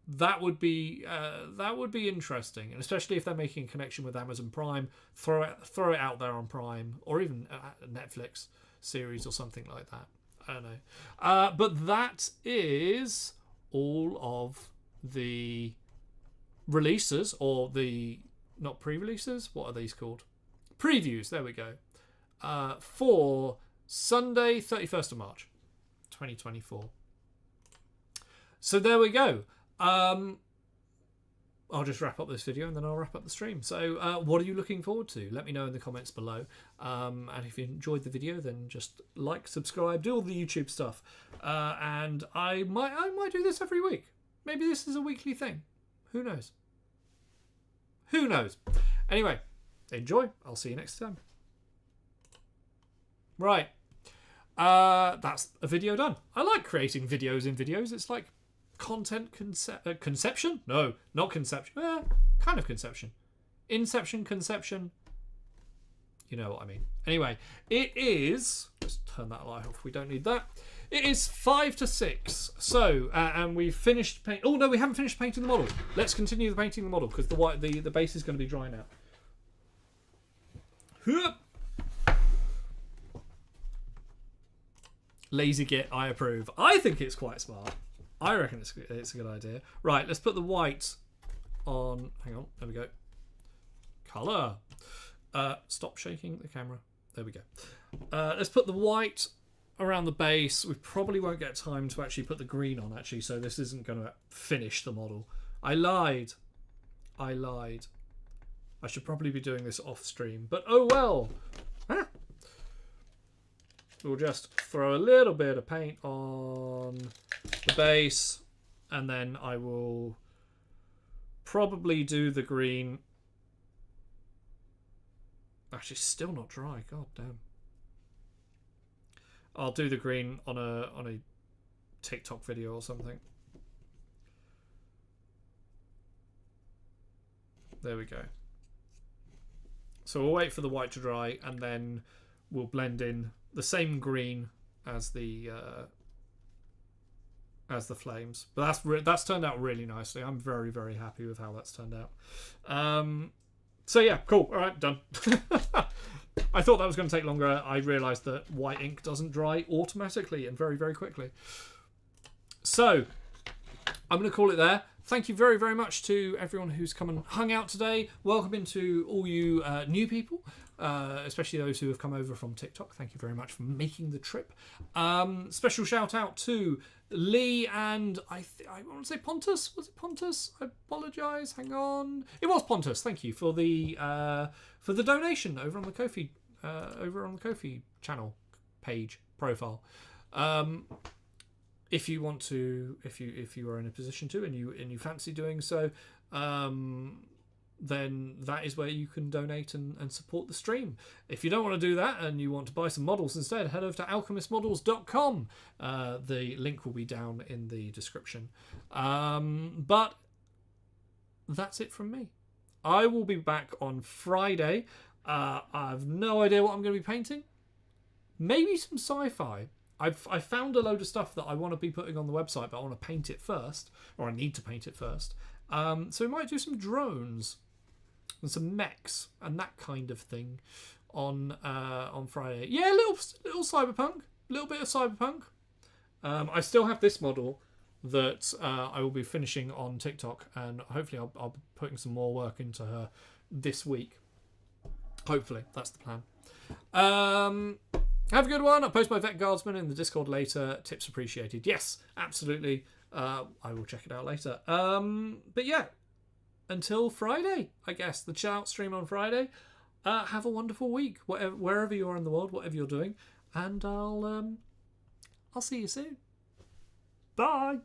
That would be interesting, and especially if they're making a connection with Amazon Prime, throw it out there on Prime, or even a Netflix series or something like that. I don't know. But that is all of the releases, or the not pre-releases. What are these called? Previews. There we go. For Sunday, 31st of March, 2024. So there we go. I'll just wrap up this video and then I'll wrap up the stream. So what are you looking forward to? Let me know in the comments below. And if you enjoyed the video, then just like, subscribe, do all the YouTube stuff. And I might do this every week. Maybe this is a weekly thing. Who knows? Who knows? Anyway, enjoy. I'll see you next time. Right. That's a video done. I like creating videos in videos. It's like content conception? No, not conception. Kind of conception. Inception, conception. You know what I mean. Anyway, it is... Let's turn that light off. We don't need that. It is 5 to 6. So, and we've finished paint. Oh no, we haven't finished painting the model. Let's continue the painting the model because the base is going to be dry now. Lazy git, I approve. I think it's quite smart. I reckon it's a good idea. Right, let's put the white on. Hang on, there we go. Colour. Stop shaking the camera. There we go. Let's put the white around the base. We probably won't get time to actually put the green on, actually, so this isn't going to finish the model. I lied. I should probably be doing this off stream, but oh well. Huh? We'll just throw a little bit of paint on the base, and then I will probably do the green. Actually, still not dry. God damn. I'll do the green on a TikTok video or something. There we go. So we'll wait for the white to dry, and then we'll blend in the same green as the flames. But that's turned out really nicely. I'm very, very happy with how that's turned out. So yeah, cool. All right, done. I thought that was going to take longer. I realised that white ink doesn't dry automatically and very, very quickly. So I'm going to call it there. Thank you very, very much to everyone who's come and hung out today. Welcome into all you new people, especially those who have come over from TikTok. Thank you very much for making the trip. Special shout out to Lee and I want to say Pontus. Was it Pontus? I apologise. Hang on. It was Pontus. Thank you for the donation over on the Ko-fi channel page profile. If you want to, if you are in a position to, and you fancy doing so, then that is where you can donate and support the stream. If you don't want to do that and you want to buy some models instead, head over to alchemistmodels.com. The link will be down in the description. But that's it from me. I will be back on Friday. I have no idea what I'm going to be painting. Maybe some sci-fi. I've found a load of stuff that I want to be putting on the website, but I want to paint it first, or I need to paint it first. So we might do some drones and some mechs and that kind of thing on Friday. Yeah, little cyberpunk, a little bit of cyberpunk. I still have this model that I will be finishing on TikTok, and hopefully I'll be putting some more work into her this week. Hopefully, that's the plan. Have a good one. I'll post my Vet Guardsman in the Discord later. Tips appreciated. Yes, absolutely. I will check it out later. But yeah, until Friday, I guess. The chat stream on Friday. Have a wonderful week, wherever you are in the world, whatever you're doing. And I'll see you soon. Bye.